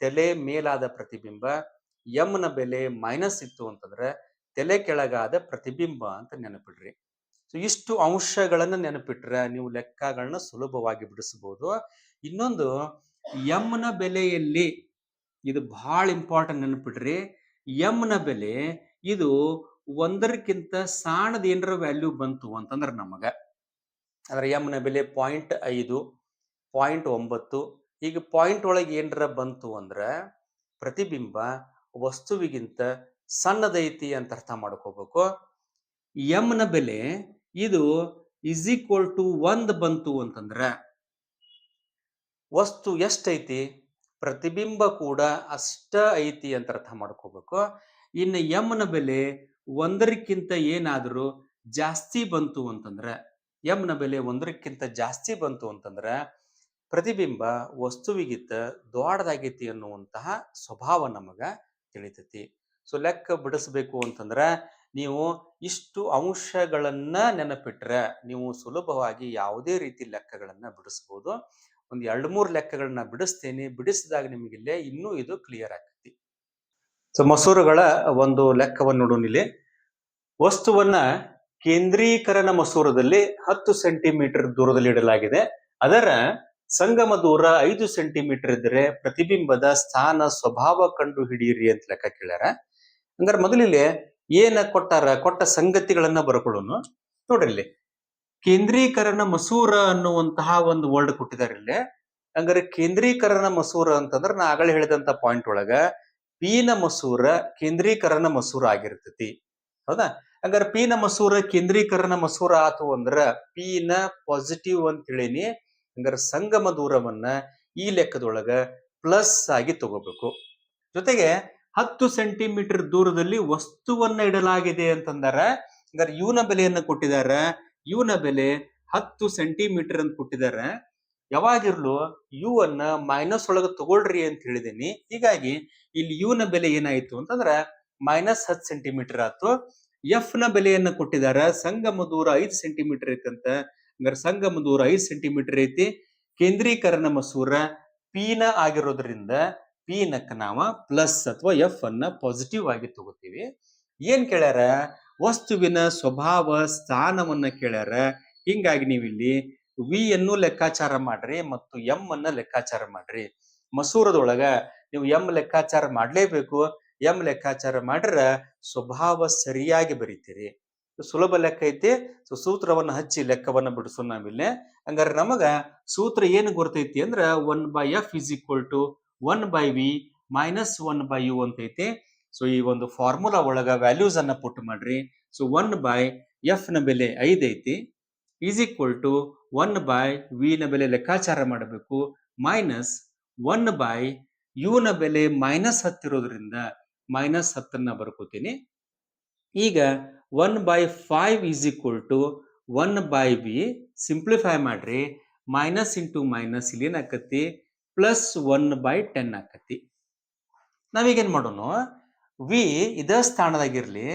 ತಲೆ ಮೇಲಾದ ಪ್ರತಿಬಿಂಬ, ಎಂ ನ ಬೆಲೆ ಮೈನಸ್ ಇತ್ತು ಅಂತಂದ್ರ ತಲೆ ಕೆಳಗಾದ ಪ್ರತಿಬಿಂಬ ಅಂತ ನೆನಪಿಡ್ರಿ. ಸೊ ಇಷ್ಟು ಅಂಶಗಳನ್ನ ನೆನಪಿಟ್ರ ನೀವು ಲೆಕ್ಕಗಳನ್ನ ಸುಲಭವಾಗಿ ಬಿಡಿಸಬಹುದು. ಇನ್ನೊಂದು ಎಂ ನ ಬೆಲೆಯಲ್ಲಿ ಇದು ಬಹಳ ಇಂಪಾರ್ಟೆಂಟ್ ನೆನಪಿಡ್ರಿ. ಎಂ ನ ಬೆಲೆ ಇದು ಒಂದರಕ್ಕಿಂತ ಸಾಣದ ಏನರ ವ್ಯಾಲ್ಯೂ ಬಂತು ಅಂತಂದ್ರ ನಮಗ ಅಂದ್ರೆ ಎಂ ನ ಬೆಲೆ 0.5, 0.9 ಈಗ ಪಾಯಿಂಟ್ ಒಳಗೆ ಏನರ ಬಂತು ಅಂದ್ರ ಪ್ರತಿಬಿಂಬ ವಸ್ತುವಿಗಿಂತ ಸಣ್ಣದೈತಿ ಅಂತ ಅರ್ಥ ಮಾಡ್ಕೋಬೇಕು. ಎಂ ನ ಬೆಲೆ ಇದು ಇಸ್ ಈಕ್ವಲ್ ಟು 1 ಬಂತು ಅಂತಂದ್ರ ವಸ್ತು ಎಷ್ಟೈತಿ, ಪ್ರತಿಬಿಂಬ ಕೂಡ ಅಷ್ಟ ಐತಿ ಅಂತ ಅರ್ಥ ಮಾಡ್ಕೋಬೇಕು. ಇನ್ನು ಎಂ ನ ಬೆಲೆ ಒಂದರಕ್ಕಿಂತ ಏನಾದರೂ ಜಾಸ್ತಿ ಬಂತು ಅಂತಂದ್ರ, ಎಂ ನ ಬೆಲೆ ಒಂದರಕ್ಕಿಂತ ಜಾಸ್ತಿ ಬಂತು ಅಂತಂದ್ರ ಪ್ರತಿಬಿಂಬ ವಸ್ತುವಿಗಿಂತ ದೊಡ್ಡದಾಗೈತಿ ಅನ್ನುವಂತಹ ಸ್ವಭಾವ ನಮಗ ತಿಳಿತೈತಿ. ಸೊ ಲೆಕ್ಕ ಬಿಡಿಸ್ಬೇಕು ಅಂತಂದ್ರ ನೀವು ಇಷ್ಟು ಅಂಶಗಳನ್ನ ನೆನಪಿಟ್ರೆ ನೀವು ಸುಲಭವಾಗಿ ಯಾವುದೇ ರೀತಿ ಲೆಕ್ಕಗಳನ್ನ ಬಿಡಿಸಬಹುದು. ಒಂದ್ 2-3 ಲೆಕ್ಕಗಳನ್ನ ಬಿಡಿಸ್ತೇನೆ, ಬಿಡಿಸಿದಾಗ ನಿಮಗಿಲ್ಲೇ ಇನ್ನೂ ಇದು ಕ್ಲಿಯರ್ ಆಗ್ತೈತಿ. ಸೊ ಮಸೂರಗಳ ಒಂದು ಲೆಕ್ಕವನ್ನು ನೋಡೋಣ. ಇಲ್ಲಿ ವಸ್ತುವನ್ನ ಕೇಂದ್ರೀಕರಣ ಮಸೂರದಲ್ಲಿ 10 ಸೆಂಟಿಮೀಟರ್ ದೂರದಲ್ಲಿ ಇಡಲಾಗಿದೆ. ಅದರ ಸಂಗಮ ದೂರ 5 ಸೆಂಟಿಮೀಟರ್ ಇದ್ದರೆ ಪ್ರತಿಬಿಂಬದ ಸ್ಥಾನ ಸ್ವಭಾವ ಕಂಡು ಹಿಡಿಯಿರಿ ಅಂತ ಲೆಕ್ಕ ಕೇಳ್ಯಾರ. ಹಂಗಾರೆ ಮೊದಲಿಲ್ಲಿ ಏನ ಕೊಟ್ಟಾರ, ಕೊಟ್ಟ ಸಂಗತಿಗಳನ್ನ ಬರ್ಕೊಳ್ಳೋಣ. ನೋಡ್ರಿ ಇಲ್ಲಿ ಕೇಂದ್ರೀಕರಣ ಮಸೂರ ಅನ್ನುವಂತಹ ಒಂದು ವರ್ಡ್ ಕೊಟ್ಟಿದ್ದಾರೆ ಇಲ್ಲಿ. ಹಂಗಾರೆ ಕೇಂದ್ರೀಕರಣ ಮಸೂರ ಅಂತಂದ್ರೆ ನಾ ಆಗಲೇ ಹೇಳಿದಂತ ಪಾಯಿಂಟ್ ಒಳಗ ಪಿ ನ ಮಸೂರ ಕೇಂದ್ರೀಕರಣ ಮಸೂರ ಆಗಿರ್ತತಿ. ಹೌದಾ? ಹಂಗಾರೆ ಪಿ ನ ಮಸೂರ ಕೇಂದ್ರೀಕರಣ ಮಸೂರ ಆತು ಅಂದ್ರ ಪಿ ನ ಪಾಸಿಟಿವ್ ಅಂತ ಹೇಳಿನಿ. ಹಂಗಾರೆ ಸಂಗಮ ದೂರವನ್ನ ಈ ಲೆಕ್ಕದೊಳಗ ಪ್ಲಸ್ ಆಗಿ ತಗೋಬೇಕು. ಜೊತೆಗೆ 10 ಸೆಂಟಿಮೀಟರ್ ದೂರದಲ್ಲಿ ವಸ್ತುವನ್ನ ಇಡಲಾಗಿದೆ ಅಂತಂದಾರ. ಹಂಗಾರೆ ಯು ನ ಬೆಲೆಯನ್ನ ಕೊಟ್ಟಿದಾರ. ಯು ನ ಬೆಲೆ 10 ಸೆಂಟಿಮೀಟರ್ ಅಂತ ಕೊಟ್ಟಿದಾರ. ಯಾವಾಗಿರ್ಲು ಯು ಅನ್ನ ಮೈನಸ್ ಒಳಗ ತಗೊಳ್ರಿ ಅಂತ ಹೇಳಿದೀನಿ. ಹೀಗಾಗಿ ಇಲ್ಲಿ ಯು ನ ಬೆಲೆ ಏನಾಯ್ತು ಅಂತಂದ್ರ -10 ಸೆಂಟಿಮೀಟರ್ ಆಯ್ತು. ಎಫ್ ನ ಬೆಲೆಯನ್ನ ಕೊಟ್ಟಿದಾರ. ಸಂಗಮ ದೂರ 5 ಸೆಂಟಿಮೀಟರ್ ಐತಂತ. ಹಂಗಾರೆ ಸಂಗಮ ದೂರ 5 ಸೆಂಟಿಮೀಟರ್ ಐತಿ. ಕೇಂದ್ರೀಕರಣ ಮಸೂರ ಪಿ ನ ಆಗಿರೋದ್ರಿಂದ ಪಿ ನಕ್ಕ ನಾವ ಪ್ಲಸ್ ಅಥವಾ ಎಫ್ ಅನ್ನ ಪಾಸಿಟಿವ್ ಆಗಿ ತಗೋತೀವಿ. ಏನ್ ಕೇಳ್ಯಾರ? ವಸ್ತುವಿನ ಸ್ವಭಾವ ಸ್ಥಾನವನ್ನ ಕೇಳ್ಯಾರ. ಹಿಂಗಾಗಿ ನೀವಿಲ್ಲಿ ವಿ ಅನ್ನು ಲೆಕ್ಕಾಚಾರ ಮಾಡ್ರಿ ಮತ್ತು ಎಂ ಅನ್ನ ಲೆಕ್ಕಾಚಾರ ಮಾಡ್ರಿ. ಮಸೂರದೊಳಗ ನೀವು ಎಂ ಲೆಕ್ಕಾಚಾರ ಮಾಡ್ಲೇಬೇಕು. ಎಂ ಲೆಕ್ಕಾಚಾರ ಮಾಡ್ರ ಸ್ವಭಾವ ಸರಿಯಾಗಿ ಬರೀತೀರಿ. ಸುಲಭ ಲೆಕ್ಕ ಐತಿ. ಸೊ ಸೂತ್ರವನ್ನ ಹಚ್ಚಿ ಲೆಕ್ಕವನ್ನ ಬಿಡಿಸೋಣ ನಾವಿಲ್ಲಿ. ಹಂಗಾರೆ ನಮಗ ಸೂತ್ರ ಏನು ಗೊತ್ತೈತಿ ಅಂದ್ರ 1/f = 1/v - 1/u ಅಂತ ಐತಿ. ಸೊ ಈ ಒಂದು ಫಾರ್ಮುಲಾ ಒಳಗ ವ್ಯಾಲ್ಯೂಸ್ ಅನ್ನ ಪುಟ್ ಮಾಡ್ರಿ. ಸೊ 1/f ನ ಬೆಲೆ 5 ಐತಿ = 1/v ನ ಬೆಲೆ ಲೆಕ್ಕಾಚಾರ ಮಾಡಬೇಕು -1/u ನ ಬೆಲೆ -10 ಇರೋದ್ರಿಂದ -10 ನ್ನ ಬರ್ಕೋತೀನಿ. ಈಗ 1/5 = 1/v ಸಿಂಪ್ಲಿಫೈ ಮಾಡ್ರಿ. ಮೈನಸ್ ಇಂಟು ಮೈನಸ್ ಇಲ್ಲಿ ಏನಾಕತಿ +1/10 ಆಕತಿ. ನಾವೀಗೇನ್ ಮಾಡೋಣ? ವಿ ಇದ ಸ್ಥಾನದಾಗಿರ್ಲಿ.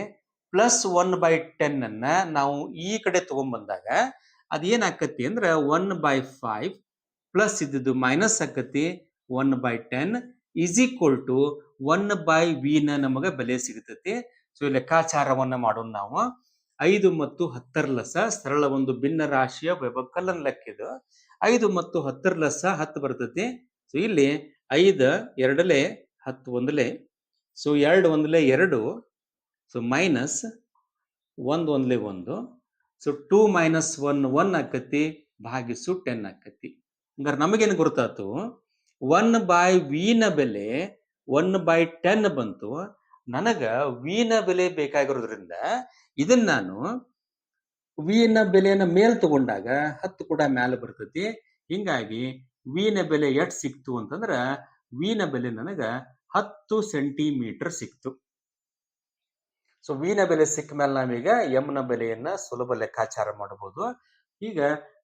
+1/10 ಅನ್ನ ನಾವು ಈ ಕಡೆ ತಗೊಂಡ್ಬಂದಾಗ ಅದೇನಾಕತಿ ಅಂದ್ರ 1/5 ಪ್ಲಸ್ ಇದ್ದಿದ್ದು ಮೈನಸ್ ಆಕತಿ 1/10 = 1/v ನ ನಮಗ ಬೆಲೆ ಸಿಗತೈತಿ. ಸೊ ಲೆಕ್ಕಾಚಾರವನ್ನ ಮಾಡೋಣ ನಾವು. 5 ಮತ್ತು 10 ಲಸ ಸರಳ ಒಂದು ಭಿನ್ನ ರಾಶಿಯ ವ್ಯವಕಲನ ಲೆಕ್ಕ ಇದು. 5 ಮತ್ತು 10 ಲಸ 10 ಬರ್ತೈತಿ. ಸೊ ಇಲ್ಲಿ 5 ಎರಡಲೆ 10 ಒಂದಲೆ, ಸೊ 2 ಒಂದಲೆ 2, ಸೊ ಮೈನಸ್ 1 ಒಂದಲೆ 1, ಸೊ 2 ಮೈನಸ್ 1 1 ಆಕತಿ, ಭಾಗಿಸು 10 ಆಕತಿ. ಹಂಗಾರೆ ನಮಗೇನು ಗುರುತಾತು, 1/v ನ ಬೆಲೆ 1/10 ಬಂತು. ನನಗ v ನ ಬೆಲೆ ಬೇಕಾಗಿರೋದ್ರಿಂದ ಇದನ್ನ ನಾನು v ನ ಬೆಲೆಯನ್ನ ಮೇಲ್ ತಗೊಂಡಾಗ 10 ಕೂಡ ಮ್ಯಾಲ ಬರ್ತೈತಿ. ಹಿಂಗಾಗಿ v ನ ಬೆಲೆ ಎಷ್ಟು ಸಿಕ್ತು ಅಂತಂದ್ರ v ನ ಬೆಲೆ ನನಗ 10 ಸೆಂಟಿಮೀಟರ್ ಸಿಕ್ತು. ಸೊ v ನ ಬೆಲೆ ಸಿಕ್ಕ ಮೇಲೆ ನಾವೀಗ m ನ ಬೆಲೆಯನ್ನ ಸುಲಭ ಲೆಕ್ಕಾಚಾರ ಮಾಡಬಹುದು. ಈಗ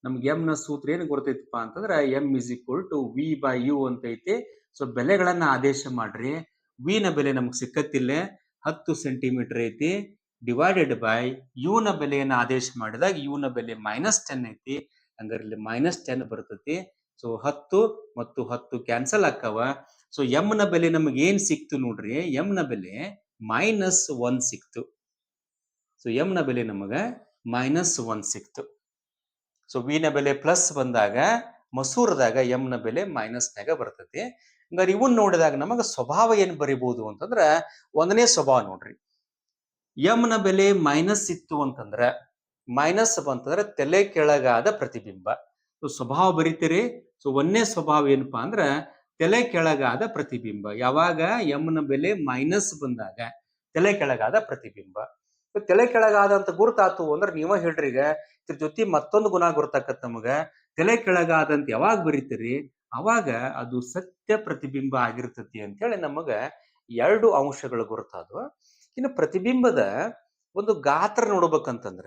ನಮ್ಗೆ m ನ ಸೂತ್ರ ಏನು ಗೊತ್ತೈತಪ್ಪ ಅಂತಂದ್ರ m = v/u ಅಂತ ಐತಿ. ಸೊ ಬೆಲೆಗಳನ್ನ ಆದೇಶ ಮಾಡ್ರಿ. v ನ ಬೆಲೆ ನಮ್ಗೆ ಸಿಕ್ಕತ್ತಿಲ್ಲ, 10 ಸೆಂಟಿಮೀಟರ್ ಐತಿ, ಡಿವೈಡೆಡ್ ಬೈ u ನ ಬೆಲೆಯನ್ನ ಆದೇಶ ಮಾಡಿದಾಗ u ನ ಬೆಲೆ -10 ಐತಿ. ಹಂಗಾರೆ ಇಲ್ಲಿ -10 ಬರ್ತೈತಿ. ಸೊ 10 ಮತ್ತು 10 ಕ್ಯಾನ್ಸಲ್ ಆಕ್ಕವ. ಸೊ m ನ ಬೆಲೆ ನಮಗೆ ಏನ್ ಸಿಕ್ತು ನೋಡ್ರಿ, m ನ ಬೆಲೆ -1 ಸಿಕ್ತು. ಸೊ m ನ ಬೆಲೆ ನಮಗ -1 ಸಿಕ್ತು. ಸೊ v ನ ಬೆಲೆ ಪ್ಲಸ್ ಬಂದಾಗ ಮಸೂರದಾಗ m ನ ಬೆಲೆ ಮೈನಸ್ನಾಗ ಬರ್ತೈತಿ. ಹಂಗಾರೆ ಇವನ್ ನೋಡಿದಾಗ ನಮಗ ಸ್ವಭಾವ ಏನ್ ಬರಿಬಹುದು ಅಂತಂದ್ರ ಒಂದನೇ ಸ್ವಭಾವ ನೋಡ್ರಿ, m ನ ಬೆಲೆ ಮೈನಸ್ ಇತ್ತು ಅಂತಂದ್ರ, ಮೈನಸ್ ಬಂತಂದ್ರೆ ತಲೆ ಕೆಳಗಾದ ಪ್ರತಿಬಿಂಬ. ಸೊ ಸ್ವಭಾವ ಬರಿತೀರಿ. ಸೊ ಒಂದನೇ ಸ್ವಭಾವ ಏನಪ್ಪಾ ಅಂದ್ರ ತಲೆ ಕೆಳಗಾದ ಪ್ರತಿಬಿಂಬ. ಯಾವಾಗ m ನ ಬೆಲೆ ಮೈನಸ್ ಬಂದಾಗ ತಲೆ ಕೆಳಗಾದ ಪ್ರತಿಬಿಂಬ. ತಲೆ ಕೆಳಗಾದ ಅಂತ ಗುರುತಾತು ಅಂದ್ರೆ ನೀವ ಹೇಳ್ರಿ. ಈಗ ಇದ್ರ ಜೊತೆ ಮತ್ತೊಂದು ಗುಣ ಗುರುತಾಕತ್ ನಮಗ. ತಲೆ ಕೆಳಗಾದ ಅಂತ ಯಾವಾಗ ಬರೀತೀರಿ ಅವಾಗ ಅದು ಸತ್ಯ ಪ್ರತಿಬಿಂಬ ಆಗಿರ್ತತಿ ಅಂತ ಹೇಳಿ ನಮಗ 2 ಅಂಶಗಳು ಗುರುತಾದವು. ಇನ್ನು ಪ್ರತಿಬಿಂಬದ ಒಂದು ಗಾತ್ರ ನೋಡ್ಬೇಕಂತಂದ್ರ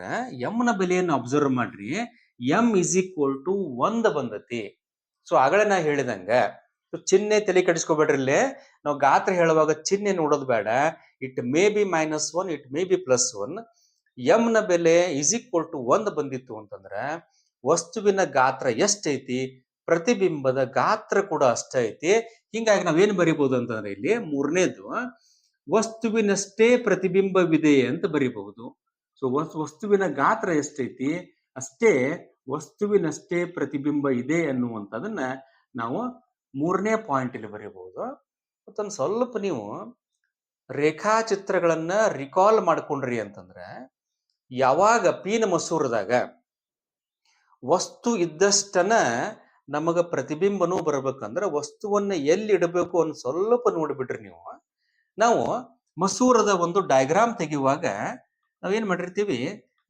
m ನ ಬೆಲೆಯನ್ನು ಅಬ್ಸರ್ವ್ ಮಾಡ್ರಿ. m = 1 ಬಂದತಿ. ಸೊ ಆಗಲೇ ನಾ ಹೇಳಿದಂಗ ಚಿಹ್ನೆ ತಲೆ ಕೆಡಿಸ್ಕೋಬೇಡ್ರಿ. ಇಲ್ಲೇ ನಾವು ಗಾತ್ರ ಹೇಳುವಾಗ ಚಿಹ್ನೆ ನೋಡೋದು ಬೇಡ. It may be -1, it may be +1. m ನ ಬೆಲೆ = 1 ಬಂದಿತ್ತು ಅಂತಂದ್ರ ವಸ್ತುವಿನ ಗಾತ್ರ ಎಷ್ಟೈತಿ, ಪ್ರತಿಬಿಂಬದ ಗಾತ್ರ ಕೂಡ ಅಷ್ಟ ಐತಿ. ಹಿಂಗಾಗಿ ನಾವೇನ್ ಬರಿಬಹುದು ಅಂತಂದ್ರೆ ಇಲ್ಲಿ ಮೂರನೇದು ವಸ್ತುವಿನಷ್ಟೇ ಪ್ರತಿಬಿಂಬವಿದೆ ಅಂತ ಬರಿಬಹುದು. ಸೊ ವಸ್ತುವಿನ ಗಾತ್ರ ಎಷ್ಟೈತಿ ಅಷ್ಟೇ ವಸ್ತುವಿನಷ್ಟೇ ಪ್ರತಿಬಿಂಬ ಇದೆ ಅನ್ನುವಂಥದನ್ನ ನಾವು ಮೂರನೇ ಪಾಯಿಂಟ್ ಇಲ್ಲಿ ಬರೀಬಹುದು. ಮತ್ತೊಂದು ಸ್ವಲ್ಪ ನೀವು ರೇಖಾಚಿತ್ರಗಳನ್ನ ರಿಕಾಲ್ ಮಾಡ್ಕೊಂಡ್ರಿ ಅಂತಂದ್ರೆ, ಯಾವಾಗ ಪೀನ ಮಸೂರದಾಗ ವಸ್ತು ಇದ್ದಷ್ಟನ ನಮಗ ಪ್ರತಿಬಿಂಬನೂ ಬರ್ಬೇಕಂದ್ರೆ ವಸ್ತುವನ್ನ ಎಲ್ಲಿ ಇಡಬೇಕು ಅಂತ ಸ್ವಲ್ಪ ನೋಡ್ಬಿಟ್ರಿ ನೀವು. ನಾವು ಮಸೂರದ ಒಂದು ಡಯಾಗ್ರಾಮ್ ತೆಗೆಯುವಾಗ ನಾವೇನ್ ಮಾಡಿರ್ತೀವಿ,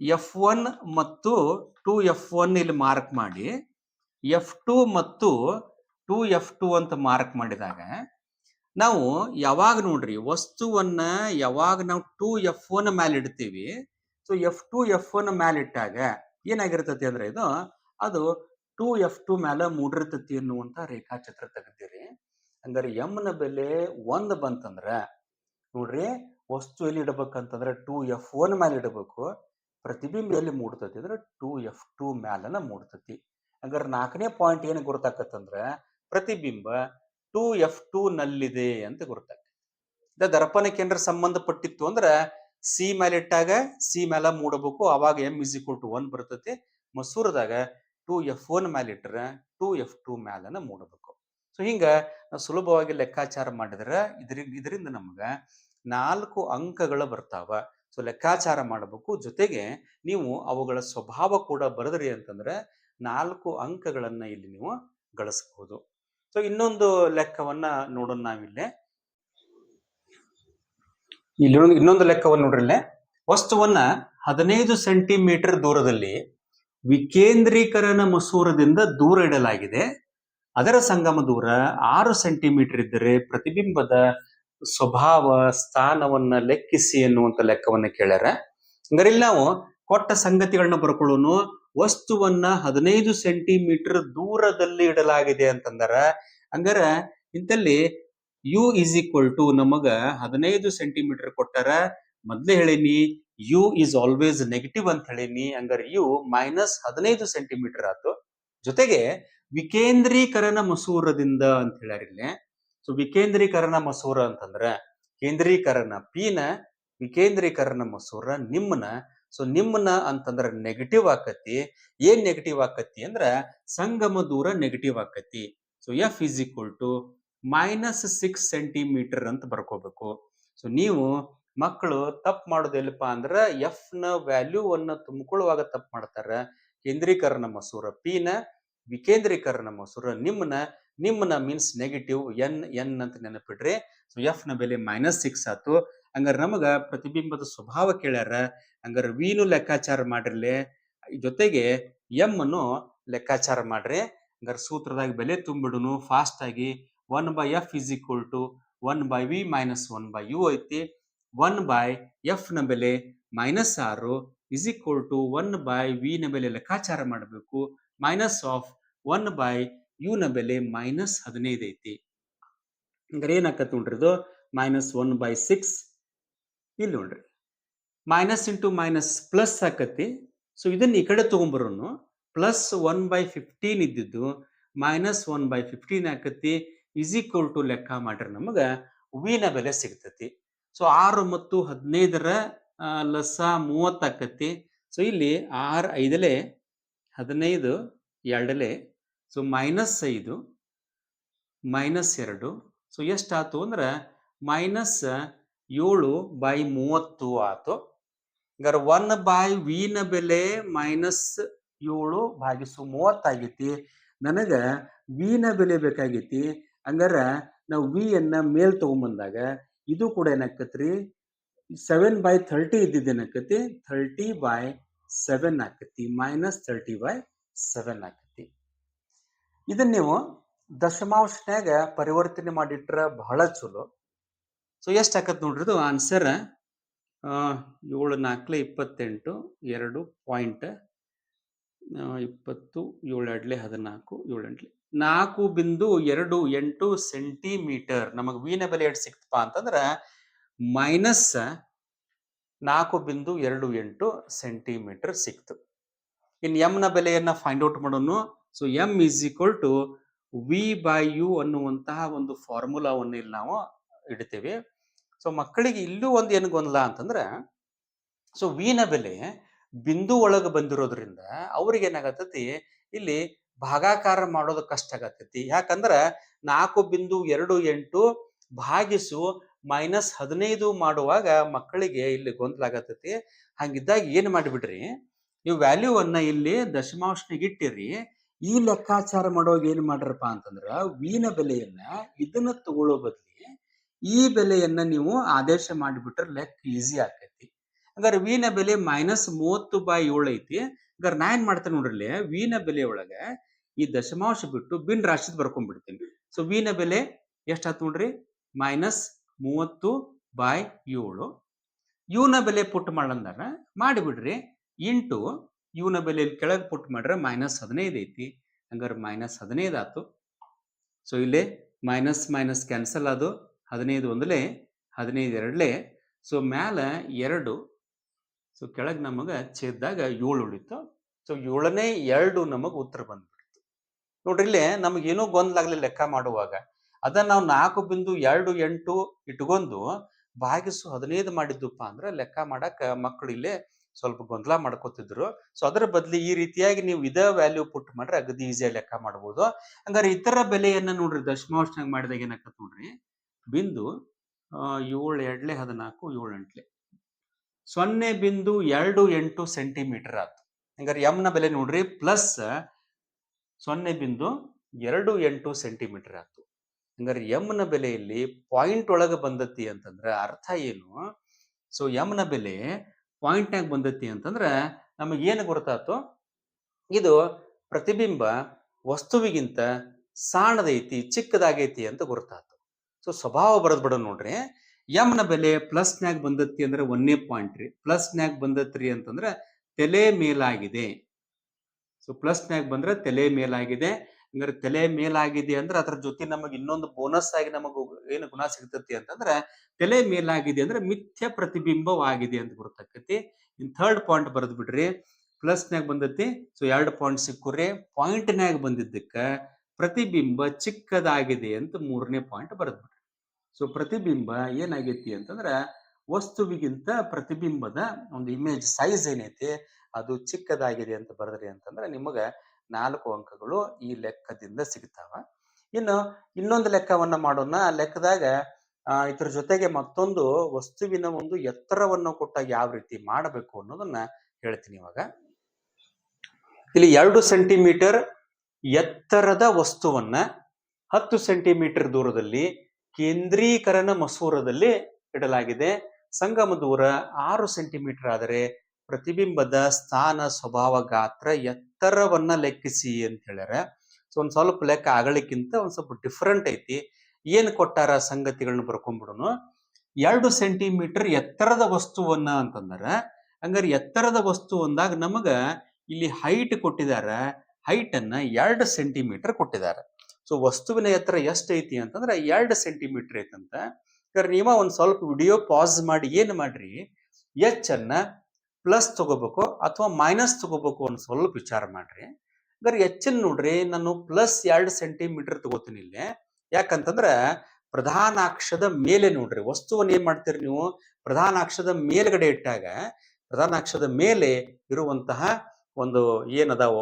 F1 ಮತ್ತು 2F1 ಇಲ್ಲಿ ಮಾರ್ಕ್ ಮಾಡಿ, F2 ಮತ್ತು 2F2 ಅಂತ ಮಾರ್ಕ್ ಮಾಡಿದಾಗ ನಾವು ಯಾವಾಗ ನೋಡ್ರಿ ವಸ್ತುವನ್ನ ಯಾವಾಗ ನಾವು 2F1 ಮೇಲೆ ಇಡ್ತೀವಿ, ಸೊ F2 F1 ಮೇಲೆ ಇಟ್ಟಾಗ ಏನಾಗಿರ್ತತಿ ಅಂದ್ರೆ ಅದು 2F2 ಮೇಲೆ ಮೂಡಿರ್ತತಿ ಅನ್ನುವಂತ ರೇಖಾಚಿತ್ರ ತೆಗೆದಿರಿ. ಹಂಗಾರೆ m ನ ಬೆಲೆ 1 ಬಂತಂದ್ರ ನೋಡ್ರಿ ವಸ್ತು ಎಲ್ಲಿ ಇಡಬೇಕಂತಂದ್ರೆ 2F1 ಮೇಲೆ ಇಡಬೇಕು. ಪ್ರತಿಬಿಂಬ ಎಲ್ಲಿ ಮೂಡ್ತತಿ ಅಂದ್ರೆ 2F2 ಮ್ಯಾಲನ ಮೂಡ್ತತಿ. ಹಂಗಾರೆ 4ನೇ ಪಾಯಿಂಟ್ ಏನು ಗುರುತಾಕತ್ತಂದ್ರ ಪ್ರತಿಬಿಂಬ 2F2 ನಲ್ಲಿದೆ ಅಂತ ಗುರುತಾಕತಿ. ದರ್ಪಣಕ್ಕೆ ಏನಾರ ಸಂಬಂಧಪಟ್ಟಿತ್ತು ಅಂದ್ರ ಸಿ ಮೇಲೆ ಇಟ್ಟಾಗ ಸಿ ಮೇಲೆ ಮೂಡಬೇಕು. ಅವಾಗ m = 1 ಬರ್ತತಿ. ಮಸೂರದಾಗ 2F1 ಮೇಲೆ ಇಟ್ರ 2F2 ಮ್ಯಾಲನ ಮೂಡಬೇಕು. ಸೊ ಹಿಂಗ ನಾವು ಸುಲಭವಾಗಿ ಲೆಕ್ಕಾಚಾರ ಮಾಡಿದ್ರೆ ಇದರಿಂದ ನಮ್ಗ 4 ಅಂಕಗಳು ಬರ್ತಾವ. ಸೊ ಲೆಕ್ಕಾಚಾರ ಮಾಡಬೇಕು. ಜೊತೆಗೆ ನೀವು ಅವುಗಳ ಸ್ವಭಾವ ಕೂಡ ಬರೆದ್ರಿ ಅಂತಂದ್ರೆ 4 ಅಂಕಗಳನ್ನ ಇಲ್ಲಿ ನೀವು ಗಳಿಸಬಹುದು. ಸೊ ಇನ್ನೊಂದು ಲೆಕ್ಕವನ್ನ ನೋಡೋಣ ನಾವಿಲ್ಲಿ. ಇನ್ನೊಂದು ಲೆಕ್ಕವನ್ನು ನೋಡ್ರಿ. ವಸ್ತುವನ್ನ 15 ಸೆಂಟಿಮೀಟರ್ ದೂರದಲ್ಲಿ ವಿಕೇಂದ್ರೀಕರಣ ಮಸೂರದಿಂದ ದೂರ ಇಡಲಾಗಿದೆ. ಅದರ ಸಂಗಮ ದೂರ 6 ಸೆಂಟಿಮೀಟರ್ ಇದ್ದರೆ ಪ್ರತಿಬಿಂಬದ ಸ್ವಭಾವ ಸ್ಥಾನವನ್ನ ಲೆಕ್ಕಿಸಿ ಎನ್ನುವಂತ ಲೆಕ್ಕವನ್ನ ಕೇಳ್ಯಾರ. ಹಂಗಾರೆ ಇಲ್ಲಿ ನಾವು ಕೊಟ್ಟ ಸಂಗತಿಗಳನ್ನ ಬರ್ಕೊಳ್ಳೋಣ. ವಸ್ತುವನ್ನ 15 ಸೆಂಟಿಮೀಟರ್ ದೂರದಲ್ಲಿ ಇಡಲಾಗಿದೆ ಅಂತಂದಾರ. ಹಂಗಾರ ಇಂತಲ್ಲಿ u = ನಮಗ 15 ಸೆಂಟಿಮೀಟರ್ ಕೊಟ್ಟಾರ. ಮೊದ್ಲೇ ಹೇಳಿನಿ u is always ನೆಗೆಟಿವ್ ಅಂತ ಹೇಳಿನಿ. ಹಂಗಾರೆ u -15 ಸೆಂಟಿಮೀಟರ್ ಆಯ್ತು. ಜೊತೆಗೆ ವಿಕೇಂದ್ರೀಕರಣ ಮಸೂರದಿಂದ ಅಂತ ಹೇಳ್ಯಾರ ಇಲ್ಲಿ. ಸೊ ವಿಕೇಂದ್ರೀಕರಣ ಮಸೂರ ಅಂತಂದ್ರ ಕೇಂದ್ರೀಕರಣ ಪಿನ, ವಿಕೇಂದ್ರೀಕರಣ ಮಸೂರ ನಿಮ್ಮನ. ಸೊ ನಿಮ್ಮನ ಅಂತಂದ್ರ ನೆಗೆಟಿವ್ ಆಕತಿ. ಏನ್ ನೆಗೆಟಿವ್ ಆಕತಿ ಅಂದ್ರ ಸಂಗಮ ದೂರ ನೆಗೆಟಿವ್ ಆಕತಿ. ಸೊ F = -6 ಸೆಂಟಿಮೀಟರ್ ಅಂತ ಬರ್ಕೋಬೇಕು. ಸೊ ನೀವು ಮಕ್ಕಳು ತಪ್ಪು ಮಾಡೋದು ಎಲ್ಲಿಪ್ಪ ಅಂದ್ರೆ ಎಫ್ ನ ವ್ಯಾಲ್ಯೂವನ್ನು ತುಂಬಿಕೊಳ್ಳುವಾಗ ತಪ್ಪು ಮಾಡ್ತಾರ. ಕೇಂದ್ರೀಕರಣ ಮಸೂರ, ಪಿ ನ ವಿಕೇಂದ್ರೀಕರಣ ಮಸೂರ, ನಿಮ್ಮನ ಮೀನ್ಸ್ ನೆಗೆಟಿವ್, ಎನ್ ಅಂತ ನೆನಪಿಡ್ರಿ. ಸೊ ಎಫ್ ನ ಬೆಲೆ -6 ಆತು. ಹಂಗಾರೆ ನಮಗ ಪ್ರತಿಬಿಂಬದ ಸ್ವಭಾವ ಕೇಳ್ಯಾರ. ಹಂಗಾರೆ ವಿ ನು ಲೆಕ್ಕಾಚಾರ ಮಾಡಿರ್ಲಿ, ಜೊತೆಗೆ ಎಂ ಅನ್ನು ಲೆಕ್ಕಾಚಾರ ಮಾಡ್ರಿ. ಹಂಗಾರೆ ಸೂತ್ರದಾಗ ಬೆಲೆ ತುಂಬಿಡುನು ಫಾಸ್ಟ್ ಆಗಿ. 1/f is equal to 1/v minus 1/u ಐತಿ. 1/f ನ ಬೆಲೆ -6 is equal to 1/v ನ ಬೆಲೆ ಲೆಕ್ಕಾಚಾರ ಮಾಡಬೇಕು. ಮೈನಸ್ ಆಫ್ 1/u ನ ಬೆಲೆ -15 ಐತಿ. ಹಂಗಾರೆ ಏನಾಕತ್ ನೋಡ್ರಿ ಇದು -1/6. ಇಲ್ಲಿ ನೋಡ್ರಿ ಮೈನಸ್ ಇಂಟು ಮೈನಸ್ ಪ್ಲಸ್ ಆಕತಿ. ಸೊ ಇದನ್ನ ಈ ಕಡೆ ತಗೊಂಡ್ಬರೋನು ಪ್ಲಸ್ 1/15 ಇದ್ದಿದ್ದು -1/15 ಆಕತಿ. ಇಸ್ ಈಕ್ವಲ್ ಟು ಲೆಕ್ಕ ಮಾಡ್ರಿ ನಮಗ ವಿ ನ ಬೆಲೆ ಸಿಗ್ತತಿ. ಸೊ 6 ಮತ್ತು 15ರ ಲಸ 30 ಆಕತಿ. ಸೊ ಇಲ್ಲಿ 6 5ಲೆ 15 2ಲೆ, ಸೊ -5 -2, ಸೊ ಎಷ್ಟಾತು ಅಂದ್ರೆ -7/30 ಆತು. ಹಂಗಾರೆ 1/v ನ ಬೆಲೆ -7/30 ಆಗೈತಿ. ನನಗ ವಿ ನ ಬೆಲೆ ಬೇಕಾಗೈತಿ. ಹಂಗಾರ ನಾವು ವಿ ಅನ್ನ ಮೇಲ್ ತಗೊಂಬಂದಾಗ ಇದು ಕೂಡ ಏನಾಕತ್ರಿ 7/30 ಇದ್ದಿದ್ದೇನಾಕತಿ 30/7 ಆಕತಿ. -30/7 ಆಕತಿ. ಇದನ್ನ ನೀವು ದಶಮಾಂಶನ್ಯಾಗ ಪರಿವರ್ತನೆ ಮಾಡಿಟ್ರ ಬಹಳ ಚಲೋ. ಸೊ ಎಷ್ಟು ಆಕತ್ ನೋಡ್ರಿ ಇದು ಆನ್ಸರ್ 7 4 28 2 ಪಾಯಿಂಟ್ 20 7 14 7 4.28 ಸೆಂಟಿಮೀಟರ್. ನಮಗ್ ವಿ ನ ಬೆಲೆ ಎಷ್ಟು ಸಿಕ್ತಪ್ಪ ಅಂತಂದ್ರ -4.28 ಸೆಂಟಿಮೀಟರ್ ಸಿಕ್ತು. ಇನ್ ಎಂ ನ ಬೆಲೆಯನ್ನ ಫೈಂಡ್ ಔಟ್ ಮಾಡೋನು. So m is equal to v/u ಅನ್ನುವಂತಹ ಒಂದು ಫಾರ್ಮುಲಾವನ್ನು ಇಲ್ಲಿ ನಾವು ಇಡ್ತೇವೆ. ಸೊ ಮಕ್ಕಳಿಗೆ ಇಲ್ಲೂ ಒಂದು ಏನು ಗೊಂದಲ ಅಂತಂದ್ರೆ, ಸೊ ವಿ ನ ಬೆಲೆ ಬಿಂದು ಒಳಗೆ ಬಂದಿರೋದ್ರಿಂದ ಅವ್ರಿಗೆ ಏನಾಗತ್ತತಿ ಇಲ್ಲಿ ಭಾಗಾಕಾರ ಮಾಡೋದು ಕಷ್ಟ ಆಗತ್ತೈತಿ. ಯಾಕಂದ್ರ 4.28 ಭಾಗಿಸು -15 ಮಾಡುವಾಗ ಮಕ್ಕಳಿಗೆ ಇಲ್ಲಿ ಗೊಂದಲ ಆಗತ್ತೈತಿ. ಹಂಗಿದ್ದಾಗ ಏನ್ ಮಾಡಿಬಿಡ್ರಿ, ನೀವು ವ್ಯಾಲ್ಯೂವನ್ನ ಇಲ್ಲಿ ದಶಮಾಂಶನಿಗೆ ಇಟ್ಟಿರಿ. ಈ ಲೆಕ್ಕಾಚಾರ ಮಾಡುವಾಗ ಏನ್ ಮಾಡ್ರಪ್ಪ ಅಂತಂದ್ರ ವಿ ನ ಬೆಲೆಯನ್ನ ಇದನ್ನ ತಗೊಳ್ಳೋ ಬದ್ಲಿ ಈ ಬೆಲೆಯನ್ನ ನೀವು ಆದೇಶ ಮಾಡಿಬಿಟ್ರೆ ಲೆಕ್ಕ ಈಸಿ ಆಕೈತಿ. ಹಂಗಾರೆ ವಿ ನ ಬೆಲೆ -30/7 ಐತಿ. ಹಂಗಾರೆ ನಾ ಏನ್ ಮಾಡ್ತೇನೆ ನೋಡ್ರಿ, ವಿ ನ ಬೆಲೆ ಒಳಗ ಈ ದಶಮಾಂಶ ಬಿಟ್ಟು ಬಿನ್ ರಾಶಿ ಬರ್ಕೊಂಡ್ಬಿಡ್ತೀನಿ. ಸೊ ವಿ ನ ಬೆಲೆ ಎಷ್ಟಾತ್ ನೋಡ್ರಿ -30/7. ಯು ನ ಬೆಲೆ ಪುಟ್ ಮಾಡಂದಾರ ಮಾಡಿಬಿಡ್ರಿ. ಇಂಟು ಯು ನ ಬೆಲೆ ಕೆಳಗೆ ಪುಟ್ ಮಾಡ್ರೆ -15 ಐತಿ. ಹಂಗಾರೆ -15 ಆತು. ಸೊ ಇಲ್ಲಿ ಮೈನಸ್ ಮೈನಸ್ ಕ್ಯಾನ್ಸಲ್ ಅದು. 15 1ಲೆ 15 2ಲೆ, ಸೊ ಮ್ಯಾಲ 2, ಸೊ ಕೆಳಗೆ ನಮಗ ಛೇದ್ದಾಗ 7 ಉಳಿತು. ಸೊ 7ನೇ 2 ನಮಗ ಉತ್ತರ ಬಂದ್ಬಿಡ್ತು. ನೋಡ್ರಿ ಇಲ್ಲಿ ನಮಗೇನೋ ಗೊಂದಲಾಗ್ಲಿ ಲೆಕ್ಕ ಮಾಡುವಾಗ. ಅದನ್ನ ನಾವು 4.28 ಇಟ್ಕೊಂಡು ಭಾಗಿಸು 15 ಮಾಡಿದ್ದುಪ್ಪ ಅಂದ್ರೆ ಲೆಕ್ಕ ಮಾಡಕ್ ಮಕ್ಕಳು ಇಲ್ಲೇ ಸ್ವಲ್ಪ ಗೊಂದಲ ಮಾಡ್ಕೋತಿದ್ರು. ಸೊ ಅದರ ಬದ್ಲಿ ಈ ರೀತಿಯಾಗಿ ನೀವು ಇದ ವ್ಯಾಲ್ಯೂ ಪುಟ್ ಮಾಡ್ರೆ ಅಗದಿ ಈಸಿಯಾಗಿ ಲೆಕ್ಕ ಮಾಡಬಹುದು. ಹಂಗಾರೆ ಇತರ ಬೆಲೆಯನ್ನ ನೋಡ್ರಿ ದಶಮಾಂಶನಾಗ ಮಾಡಿದಾಗ ಏನಾಕತ್ ನೋಡ್ರಿ, ಬಿಂದು 7 2 14 7 8 0.28 ಸೆಂಟಿಮೀಟರ್ ಆತು. ಹಂಗಾರೆ ಎಂ ನ ಬೆಲೆ ನೋಡ್ರಿ ಪ್ಲಸ್ 0.28 ಸೆಂಟಿಮೀಟರ್ ಆತು. ಹಂಗಾರೆ ಎಂ ನ ಬೆಲೆಯಲ್ಲಿ ಪಾಯಿಂಟ್ ಒಳಗೆ ಬಂದತಿ ಅಂತಂದ್ರೆ ಅರ್ಥ ಏನು? ಸೊ ಎಂ ನ ಬೆಲೆ ಪಾಯಿಂಟ್ನಾಗ ಬಂದತಿ ಅಂತಂದ್ರ ನಮಗೆ ಏನು ಗೊತ್ತಾತು, ಇದು ಪ್ರತಿಬಿಂಬ ವಸ್ತುವಿಗಿಂತ ಸಾಣದೈತಿ, ಚಿಕ್ಕದಾಗೈತಿ ಅಂತ ಗೊತ್ತಾತು. ಸೊ ಸ್ವಭಾವ ಬರದ್ ಬಿಡ ನೋಡ್ರಿ. ಎಂ ನ ಬೆಲೆ ಪ್ಲಸ್ನ್ಯಾಗ ಬಂದತಿ ಅಂದ್ರೆ 1ನೇ ಪಾಯಿಂಟ್ ರೀ. ಪ್ಲಸ್ನ್ಯಾಗ ಬಂದತ್ರಿ ಅಂತಂದ್ರೆ ತಲೆ ಮೇಲಾಗಿದೆ. ಸೊ ಪ್ಲಸ್ನ್ಯಾಗ ಬಂದ್ರೆ ತಲೆ ಮೇಲಾಗಿದೆ. ಹಂಗಾರೆ ತಲೆ ಮೇಲಾಗಿದೆ ಅಂದ್ರೆ ಅದ್ರ ಜೊತೆ ನಮಗೆ ಇನ್ನೊಂದು ಬೋನಸ್ ಆಗಿ ನಮಗ ಏನು ಗುಣ ಸಿಗ್ತತಿ ಅಂತಂದ್ರೆ ತಲೆ ಮೇಲಾಗಿದೆ ಅಂದ್ರೆ ಮಿಥ್ಯ ಪ್ರತಿಬಿಂಬವಾಗಿದೆ ಅಂತ ಗೊತ್ತಾಕತಿ. ಇನ್ ಥರ್ಡ್ ಪಾಯಿಂಟ್ ಬರೆದ್ ಬಿಡ್ರಿ. ಪ್ಲಸ್ನ್ಯಾಗ ಬಂದತಿ, ಸೊ 2 ಪಾಯಿಂಟ್ ಸಿಕ್ಕುರಿ. ಪಾಯಿಂಟ್ನ್ಯಾಗ ಬಂದಿದ್ದಕ್ಕ ಪ್ರತಿಬಿಂಬ ಚಿಕ್ಕದಾಗಿದೆ ಅಂತ 3ನೇ ಪಾಯಿಂಟ್ ಬರೆದ್ ಬಿಡ್ರಿ. ಸೊ ಪ್ರತಿಬಿಂಬ ಏನಾಗೈತಿ ಅಂತಂದ್ರ ವಸ್ತುವಿಗಿಂತ ಪ್ರತಿಬಿಂಬದ ಒಂದು ಇಮೇಜ್ ಸೈಜ್ ಏನೈತಿ ಅದು ಚಿಕ್ಕದಾಗಿದೆ ಅಂತ ಬರೆದ್ರಿ ಅಂತಂದ್ರೆ ನಿಮಗ 4 ಅಂಕಗಳು ಈ ಲೆಕ್ಕದಿಂದ ಸಿಗ್ತಾವ. ಇನ್ನು ಇನ್ನೊಂದು ಲೆಕ್ಕವನ್ನ ಮಾಡೋಣ. ಆ ಲೆಕ್ಕದಾಗ ಇದ್ರ ಜೊತೆಗೆ ಮತ್ತೊಂದು ವಸ್ತುವಿನ ಒಂದು ಎತ್ತರವನ್ನು ಕೊಟ್ಟಾಗ ಯಾವ ರೀತಿ ಮಾಡಬೇಕು ಅನ್ನೋದನ್ನ ಹೇಳ್ತೀನಿ ಇವಾಗ. ಇಲ್ಲಿ 2 ಸೆಂಟಿಮೀಟರ್ ಎತ್ತರದ ವಸ್ತುವನ್ನ 10 ಸೆಂಟಿಮೀಟರ್ ದೂರದಲ್ಲಿ ಕೇಂದ್ರೀಕರಣ ಮಸೂರದಲ್ಲಿ ಇಡಲಾಗಿದೆ. ಸಂಗಮ ದೂರ 6 ಸೆಂಟಿಮೀಟರ್ ಆದರೆ ಪ್ರತಿಬಿಂಬದ ಸ್ಥಾನ, ಸ್ವಭಾವ, ಗಾತ್ರ, ಎತ್ತರವನ್ನ ಲೆಕ್ಕಿಸಿ ಅಂತ ಹೇಳ್ಯಾರ. ಸೊ ಒಂದ್ ಸ್ವಲ್ಪ ಲೆಕ್ಕ ಆಗಲಿಕ್ಕಿಂತ ಒಂದ್ ಸ್ವಲ್ಪ ಡಿಫ್ರೆಂಟ್ ಐತಿ. ಏನ್ ಕೊಟ್ಟಾರ ಸಂಗತಿಗಳನ್ನ ಬರ್ಕೊಂಡ್ಬಿಡೋನು. 2 ಸೆಂಟಿಮೀಟರ್ ಎತ್ತರದ ವಸ್ತುವನ್ನ ಅಂತಂದ್ರ ಹಂಗಾರೆ ಎತ್ತರದ ವಸ್ತು ಅಂದಾಗ ನಮಗ ಇಲ್ಲಿ ಹೈಟ್ ಕೊಟ್ಟಿದಾರ. ಹೈಟ್ ಅನ್ನ 2 ಸೆಂಟಿಮೀಟರ್ ಕೊಟ್ಟಿದ್ದಾರೆ. ಸೊ ವಸ್ತುವಿನ ಎತ್ತರ ಎಷ್ಟು ಐತಿ ಅಂತಂದ್ರೆ 2 ಸೆಂಟಿಮೀಟರ್ ಐತಂತ. ನೀವ ಒಂದ್ ಸ್ವಲ್ಪ ವಿಡಿಯೋ ಪಾಸ್ ಮಾಡಿ ಏನ್ ಮಾಡ್ರಿ, ಎಚ್ ಅನ್ನ ಪ್ಲಸ್ ತಗೋಬೇಕು ಅಥವಾ ಮೈನಸ್ ತಗೋಬೇಕು ಒಂದ್ ಸ್ವಲ್ಪ ವಿಚಾರ ಮಾಡ್ರಿ. ಹಂಗಾರೆ ಎಚ್ ನೋಡ್ರಿ, ನಾನು ಪ್ಲಸ್ 2 ಸೆಂಟಿಮೀಟರ್ ತಗೋತೀನಿ ಇಲ್ಲಿ. ಯಾಕಂತಂದ್ರ ಪ್ರಧಾನಾಕ್ಷದ ಮೇಲೆ ನೋಡ್ರಿ, ವಸ್ತುವನ್ನ ಏನ್ ಮಾಡ್ತೀರಿ ನೀವು, ಪ್ರಧಾನಾಕ್ಷದ ಮೇಲ್ಗಡೆ ಇಟ್ಟಾಗ ಪ್ರಧಾನಾಕ್ಷದ ಮೇಲೆ ಇರುವಂತಹ ಒಂದು ಏನದಾವ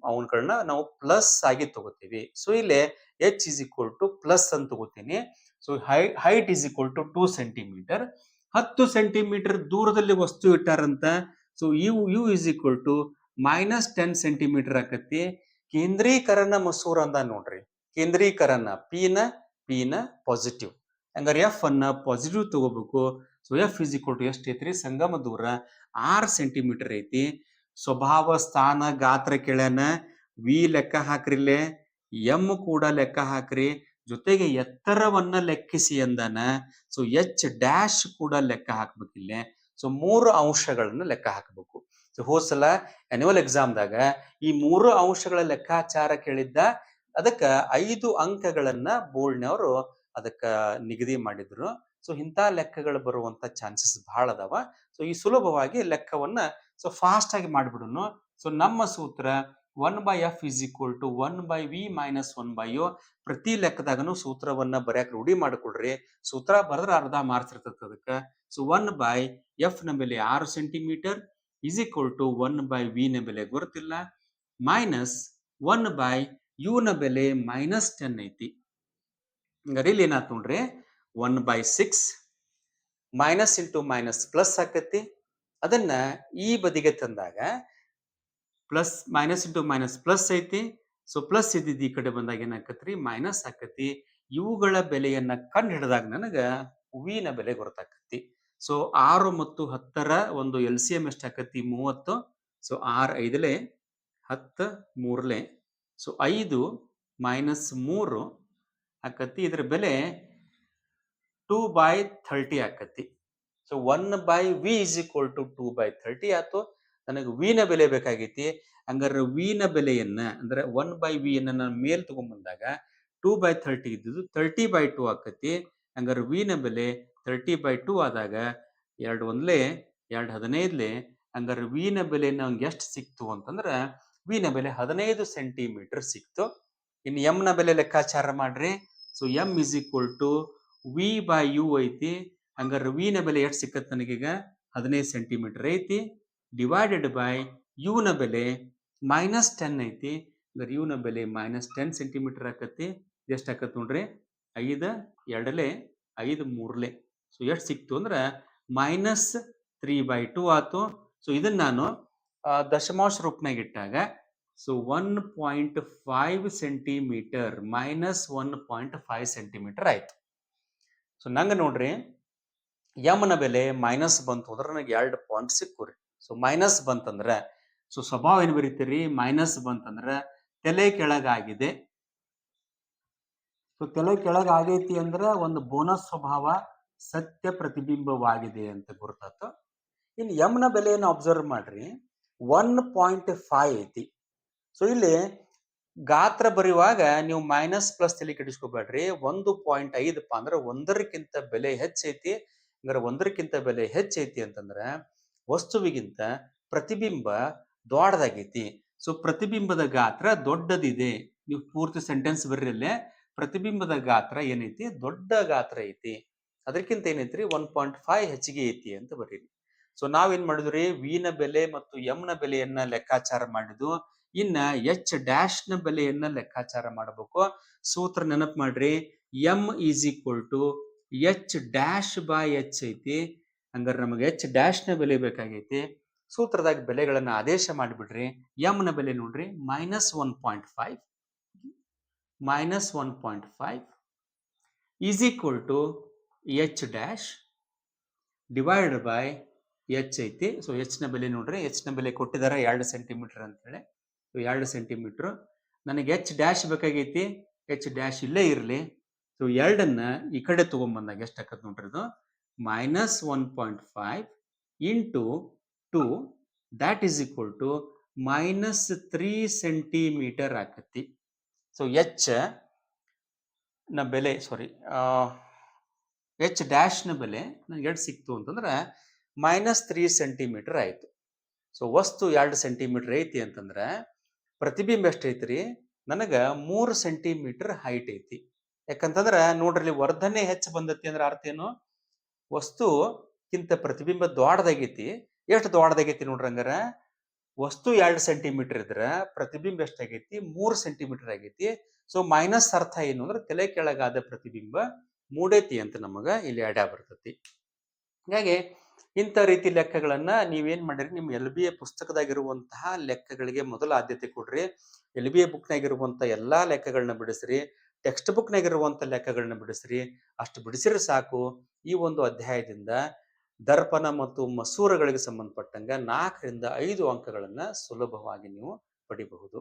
ಅವನ್ಗಳನ್ನ ನಾವು ಪ್ಲಸ್ ಆಗಿ ತಗೋತೀವಿ. ಸೊ ಇಲ್ಲಿ h is equal to plus ಅಂತ ತಗೋತೀನಿ. So height is equal to 2 centimetre. 10 centimetre ದೂರದಲ್ಲಿ ವಸ್ತು ಇಟ್ಟಾರಂತ. So u is equal to minus 10 centimetre ಆಕತಿ. ಕೇಂದ್ರೀಕರಣ ಮಸೂರ ಅಂದ ನೋಡ್ರಿ, ಕೇಂದ್ರೀಕರಣ ಪಿನ ಪಾಸಿಟಿವ್. ಹಂಗಾರೆ ಎಫ್ ಅನ್ನ ಪಾಸಿಟಿವ್ ತಗೋಬೇಕು. So f is equal to ಎಷ್ಟು ಐತ್ರಿ, ಸಂಗಮ ದೂರ 6 ಸೆಂಟಿಮೀಟರ್ ಐತಿ. ಸ್ವಭಾವ, ಸ್ಥಾನ, ಗಾತ್ರ ಕೇಳ್ಯಾನ. ವಿ ಲೆಕ್ಕ ಹಾಕ್ರಿಲೆ, ಎಂ ಕೂಡ ಲೆಕ್ಕ ಹಾಕ್ರಿ, ಜೊತೆಗೆ ಎತ್ತರವನ್ನ ಲೆಕ್ಕಿಸಿ ಅಂದಾನ. ಸೊ ಎಚ್ ಡ್ಯಾಶ್ ಕೂಡ ಲೆಕ್ಕ ಹಾಕ್ಬೇಕಿಲ್ಲೇ. ಸೊ 3 ಅಂಶಗಳನ್ನ ಲೆಕ್ಕ ಹಾಕಬೇಕು. ಸೊ ಹೋದ್ಸಲ ಆನ್ಯುವಲ್ ಎಕ್ಸಾಮ್ದಾಗ ಈ 3 ಅಂಶಗಳ ಲೆಕ್ಕಾಚಾರ ಕೇಳಿದ್ದ. ಅದಕ್ಕ 5 ಅಂಕಗಳನ್ನ ಬೋರ್ಡ್ನವರು ಅದಕ್ಕ ನಿಗದಿ ಮಾಡಿದ್ರು. ಸೊ ಇಂಥ ಲೆಕ್ಕಗಳು ಬರುವಂತ ಚಾನ್ಸಸ್ ಬಹಳ ಅದಾವ. ಸೊ ಈ ಸುಲಭವಾಗಿ ಲೆಕ್ಕವನ್ನ ಸೊ ಫಾಸ್ಟ್ ಆಗಿ ಮಾಡಿಬಿಡುನು. ಸೊ ನಮ್ಮ ಸೂತ್ರ 1/f is equal to 1/v minus 1/u. ಪ್ರತಿ ಲೆಕ್ಕದಾಗನು ಸೂತ್ರವನ್ನ ಬರ್ಯಾಕ ರೂಢಿ ಮಾಡಿಕೊಡ್ರಿ. ಸೂತ್ರ ಬರೆದ್ರೆ ಅರ್ಧ ಮಾರ್ಕ್ಸ್ ಇರ್ತದೆ ಅದಕ್ಕೆ. ಸೊ 1/f ನ ಬೆಲೆ 6 centimetre is equal to 1/v ನ ಬೆಲೆ ಗೊತ್ತಿಲ್ಲ, ಮೈನಸ್ 1/u ನ ಬೆಲೆ ಮೈನಸ್ 10 ಐತಿ. ಹಂಗಾರೆ ಇಲ್ಲಿ ಏನಾಯ್ತು ನೋಡ್ರಿ, 1/6 ಮೈನಸ್ ಇಂಟು ಮೈನಸ್ ಪ್ಲಸ್ ಆಕತಿ. ಅದನ್ನ ಈ ಬದಿಗೆ ತಂದಾಗ plus minus into minus plus ಐತಿ. ಸೊ ಪ್ಲಸ್ ಇದ್ದಿದ್ದು ಈ ಕಡೆ ಬಂದಾಗ ಏನಾಕತ್ರಿ, ಮೈನಸ್ ಆಕತಿ. ಇವುಗಳ ಬೆಲೆಯನ್ನ ಕಂಡು ಹಿಡಿದಾಗ ನನಗ ವಿ ನ ಬೆಲೆ ಗೊತ್ತಾಕತಿ. ಸೊ 6 ಮತ್ತು 10ರ ಒಂದು ಎಲ್ ಸಿ ಎಂ ಎಷ್ಟು ಆಕತಿ, 30. ಸೊ 6 5ಲೆ 10 3ಲೆ, ಸೊ 5 ಮೈನಸ್ 3 ಆಕತಿ. ಇದ್ರ ಬೆಲೆ 2/30 ಆಕತಿ. So 1/v is equal to 2/30 ಆಯ್ತು. ನನಗೆ ವಿ ನ ಬೆಲೆ ಬೇಕಾಗೈತಿ. ಹಂಗಾರೆ ವಿ ನ ಬೆಲೆಯನ್ನ ಅಂದ್ರೆ 1/v ಅನ್ನ ನಾನು ಮೇಲ್ ತಗೊಂಡ್ಬಂದಾಗ 2/30 ಇದ್ದಿದ್ದು 30/2 ಆಕತಿ. ಹಂಗಾರೆ ವಿ ನ ಬೆಲೆ 30/2 ಆದಾಗ 2 1ಲೆ 2 15ಲೆ. ಹಂಗಾರೆ ವಿ ನ ಬೆಲೆ ನಮ್ಗೆ ಎಷ್ಟು ಸಿಕ್ತು ಅಂತಂದ್ರ ವಿ ನ ಬೆಲೆ 15 ಸೆಂಟಿಮೀಟರ್ ಸಿಕ್ತು. ಇನ್ನು ಎಂ ನ ಬೆಲೆ ಲೆಕ್ಕಾಚಾರ ಮಾಡ್ರಿ. So m is equal to v/u ಐತಿ. ಹಂಗಾರೆ ವಿ ನ ಬೆಲೆ ಎಷ್ಟು ಸಿಕ್ಕತ್ ನನಗೀಗ, 15 ಸೆಂಟಿಮೀಟರ್ ಐತಿ. ಡಿವೈಡೆಡ್ ಬೈ ಯು ನ ಬೆಲೆ ಮೈನಸ್ 10 ಐತಿ. ಹಂಗಾರೆ ಯು ನ ಬೆಲೆ ಮೈನಸ್ 10 ಸೆಂಟಿಮೀಟರ್ ಆಕತಿ. ಎಷ್ಟು ಆಕತ್ ನೋಡ್ರಿ, 5 2ಲೆ 5 3ಲೆ. ಸೊ ಎಷ್ಟು ಸಿಕ್ತು ಅಂದ್ರೆ ಮೈನಸ್ 3/2 ಆಯ್ತು. ಸೊ ಇದನ್ನ ನಾನು ದಶಮಾಂಶ ರೂಪನಾಗ ಇಟ್ಟಾಗ ಸೊ 1.5 ಸೆಂಟಿಮೀಟರ್ ಮೈನಸ್ 1.5 ಸೆಂಟಿಮೀಟರ್ ಆಯ್ತು. ಸೊ ನಂಗೆ ನೋಡ್ರಿ ಎಂ ನ ಬೆಲೆ ಮೈನಸ್ ಬಂತು ಅಂದ್ರೆ ನನಗೆ 2 ಪಾಯಿಂಟ್ ಸಿಕ್ಕುರಿ. ಸೊ ಮೈನಸ್ ಬಂತಂದ್ರೆ ಸೊ ಸ್ವಭಾವ ಏನ್ ಬರೀತೀರಿ, ಮೈನಸ್ ಬಂತಂದ್ರೆ ತಲೆ ಕೆಳಗಾಗಿದೆ. ಸೊ ತಲೆ ಕೆಳಗಾಗೈತಿ ಅಂದ್ರೆ ಒಂದು ಬೋನಸ್ ಸ್ವಭಾವ, ಸತ್ಯ ಪ್ರತಿಬಿಂಬವಾಗಿದೆ ಅಂತ ಗುರುತಾತು. ಇನ್ನು ಎಂ ನ ಬೆಲೆಯನ್ನು ಅಬ್ಸರ್ವ್ ಮಾಡ್ರಿ, 1.5 ಐತಿ. ಸೊ ಇಲ್ಲಿ ಗಾತ್ರ ಬರೆಯುವಾಗ ನೀವು ಮೈನಸ್ ಪ್ಲಸ್ ತಲೆ ಕೆಡಿಸ್ಕೋಬೇಡ್ರಿ. 1.5 ಅಂದ್ರೆ 1ಕ್ಕಿಂತ ಬೆಲೆ ಹೆಚ್ಚೈತಿ. ಹಂಗಾರೆ 1ಕ್ಕಿಂತ ಬೆಲೆ ಹೆಚ್ಚೈತಿ ಅಂತಂದ್ರೆ ವಸ್ತುವಿಗಿಂತ ಪ್ರತಿಬಿಂಬ ದೊಡ್ಡದಾಗೈತಿ. ಸೊ ಪ್ರತಿಬಿಂಬದ ಗಾತ್ರ ದೊಡ್ಡದಿದೆ. ನೀವು ಪೂರ್ತಿ ಸೆಂಟೆನ್ಸ್ ಬರ್ರಿ ಅಲ್ಲೇ, ಪ್ರತಿಬಿಂಬದ ಗಾತ್ರ ಏನೈತಿ, ದೊಡ್ಡ ಗಾತ್ರ ಐತಿ. ಅದಕ್ಕಿಂತ ಏನೈತ್ರಿ 1.5 ಹೆಚ್ಚಿಗೆ ಐತಿ ಅಂತ ಬರೀರಿ. ಸೊ ನಾವೇನ್ ಮಾಡಿದ್ರಿ ವಿ ನ ಬೆಲೆ ಮತ್ತು ಎಂ ನ ಬೆಲೆಯನ್ನ ಲೆಕ್ಕಾಚಾರ ಮಾಡಿದ್ವು. ಇನ್ನ ಎಚ್ ಡ್ಯಾಶ್ ನ ಬೆಲೆಯನ್ನ ಲೆಕ್ಕಾಚಾರ ಮಾಡಬೇಕು. ಸೂತ್ರ ನೆನಪು ಮಾಡ್ರಿ, m is equal to h dash by h ಐತಿ. ಹಂಗಾರೆ ನಮಗೆ ಎಚ್ ಡ್ಯಾಶ್ ನ ಬೆಲೆ ಬೇಕಾಗೈತಿ. ಸೂತ್ರದಾಗ ಬೆಲೆಗಳನ್ನ ಆದೇಶ ಮಾಡಿಬಿಡ್ರಿ. ಎಂ ನ ಬೆಲೆ ನೋಡ್ರಿ -1.5 -1.5 is equal to h dash divide by h ಐತಿ. ಸೊ ಎಚ್ ನ ಬೆಲೆ ನೋಡ್ರಿ, ಎಚ್ ನ ಬೆಲೆ ಕೊಟ್ಟಿದ್ದಾರೆ 2 ಸೆಂಟಿಮೀಟರ್ ಅಂತ ಹೇಳಿ. 2 ಸೆಂಟಿಮೀಟರ್. ನನಗೆ ಎಚ್ ಡ್ಯಾಶ್ ಬೇಕಾಗೈತಿ, ಎಚ್ ಡ್ಯಾಶ್ ಇಲ್ಲೇ ಇರಲಿ. ಸೊ 2ಅನ್ನ ಈ ಕಡೆ ತಗೊಂಡ್ಬಂದಾಗ ಎಷ್ಟು ಆಕತ್ ನೋಡ್ರಿ, ಇದು -1.5 into 2 that is equal to -3 centimetre ಆಕತಿ. ಸೊ ಎಚ್ ನ ಬೆಲೆ ಎಚ್ ಡ್ಯಾಶ್ ನ ಬೆಲೆ ನನಗೆ ಎಷ್ಟು ಸಿಕ್ತು ಅಂತಂದ್ರೆ -3 ಸೆಂಟಿಮೀಟರ್ ಆಯ್ತು. ಸೊ ವಸ್ತು 2 ಸೆಂಟಿಮೀಟರ್ ಐತಿ ಅಂತಂದ್ರೆ ಪ್ರತಿಬಿಂಬ ಎಷ್ಟು ಐತ್ರಿ, ನನಗ 3 ಸೆಂಟಿಮೀಟರ್ ಹೈಟ್ ಐತಿ. ಯಾಕಂತಂದ್ರ ನೋಡ್ರಿ, ವರ್ಧನೆ ಹೆಚ್ಚು ಬಂದತಿ ಅಂದ್ರೆ ಅರ್ಥ ಏನು, ವಸ್ತುಕ್ಕಿಂತ ಪ್ರತಿಬಿಂಬ ದೊಡ್ಡದಾಗೈತಿ. ಎಷ್ಟು ದೊಡ್ಡದಾಗೈತಿ ನೋಡ್ರಿ, ಹಂಗಾರ ವಸ್ತು 2 ಸೆಂಟಿಮೀಟರ್ ಇದ್ರ ಪ್ರತಿಬಿಂಬ ಎಷ್ಟಾಗೈತಿ, 3 ಸೆಂಟಿಮೀಟರ್ ಆಗೈತಿ. ಸೊ ಮೈನಸ್ ಅರ್ಥ ಏನು ಅಂದ್ರೆ ತಲೆ ಕೆಳಗಾದ ಪ್ರತಿಬಿಂಬ ಮೂಡೈತಿ ಅಂತ ನಮಗ ಇಲ್ಲಿ ಅಡ್ಡ ಬರ್ತತಿ. ಹಾಗಾಗಿ ಇಂಥ ರೀತಿ ಲೆಕ್ಕಗಳನ್ನ ನೀವೇನ್ ಮಾಡಿರಿ, ನಿಮ್ LBA ಪುಸ್ತಕದಾಗಿರುವಂತಹ ಲೆಕ್ಕಗಳಿಗೆ ಮೊದಲ ಆದ್ಯತೆ ಕೊಡ್ರಿ. LBA ಬುಕ್ನಾಗಿರುವಂತ ಎಲ್ಲಾ ಲೆಕ್ಕಗಳನ್ನ ಬಿಡಿಸ್ರಿ, ಟೆಕ್ಸ್ಟ್ ಬುಕ್ನಾಗಿರುವಂತ ಲೆಕ್ಕಗಳನ್ನ ಬಿಡಿಸ್ರಿ. ಅಷ್ಟು ಬಿಡಿಸಿದ್ರೆ ಸಾಕು, ಈ ಒಂದು ಅಧ್ಯಾಯದಿಂದ ದರ್ಪಣ ಮತ್ತು ಮಸೂರಗಳಿಗೆ ಸಂಬಂಧಪಟ್ಟಂಗ 4 ರಿಂದ 5 ಅಂಕಗಳನ್ನ ಸುಲಭವಾಗಿ ನೀವು ಪಡಿಬಹುದು.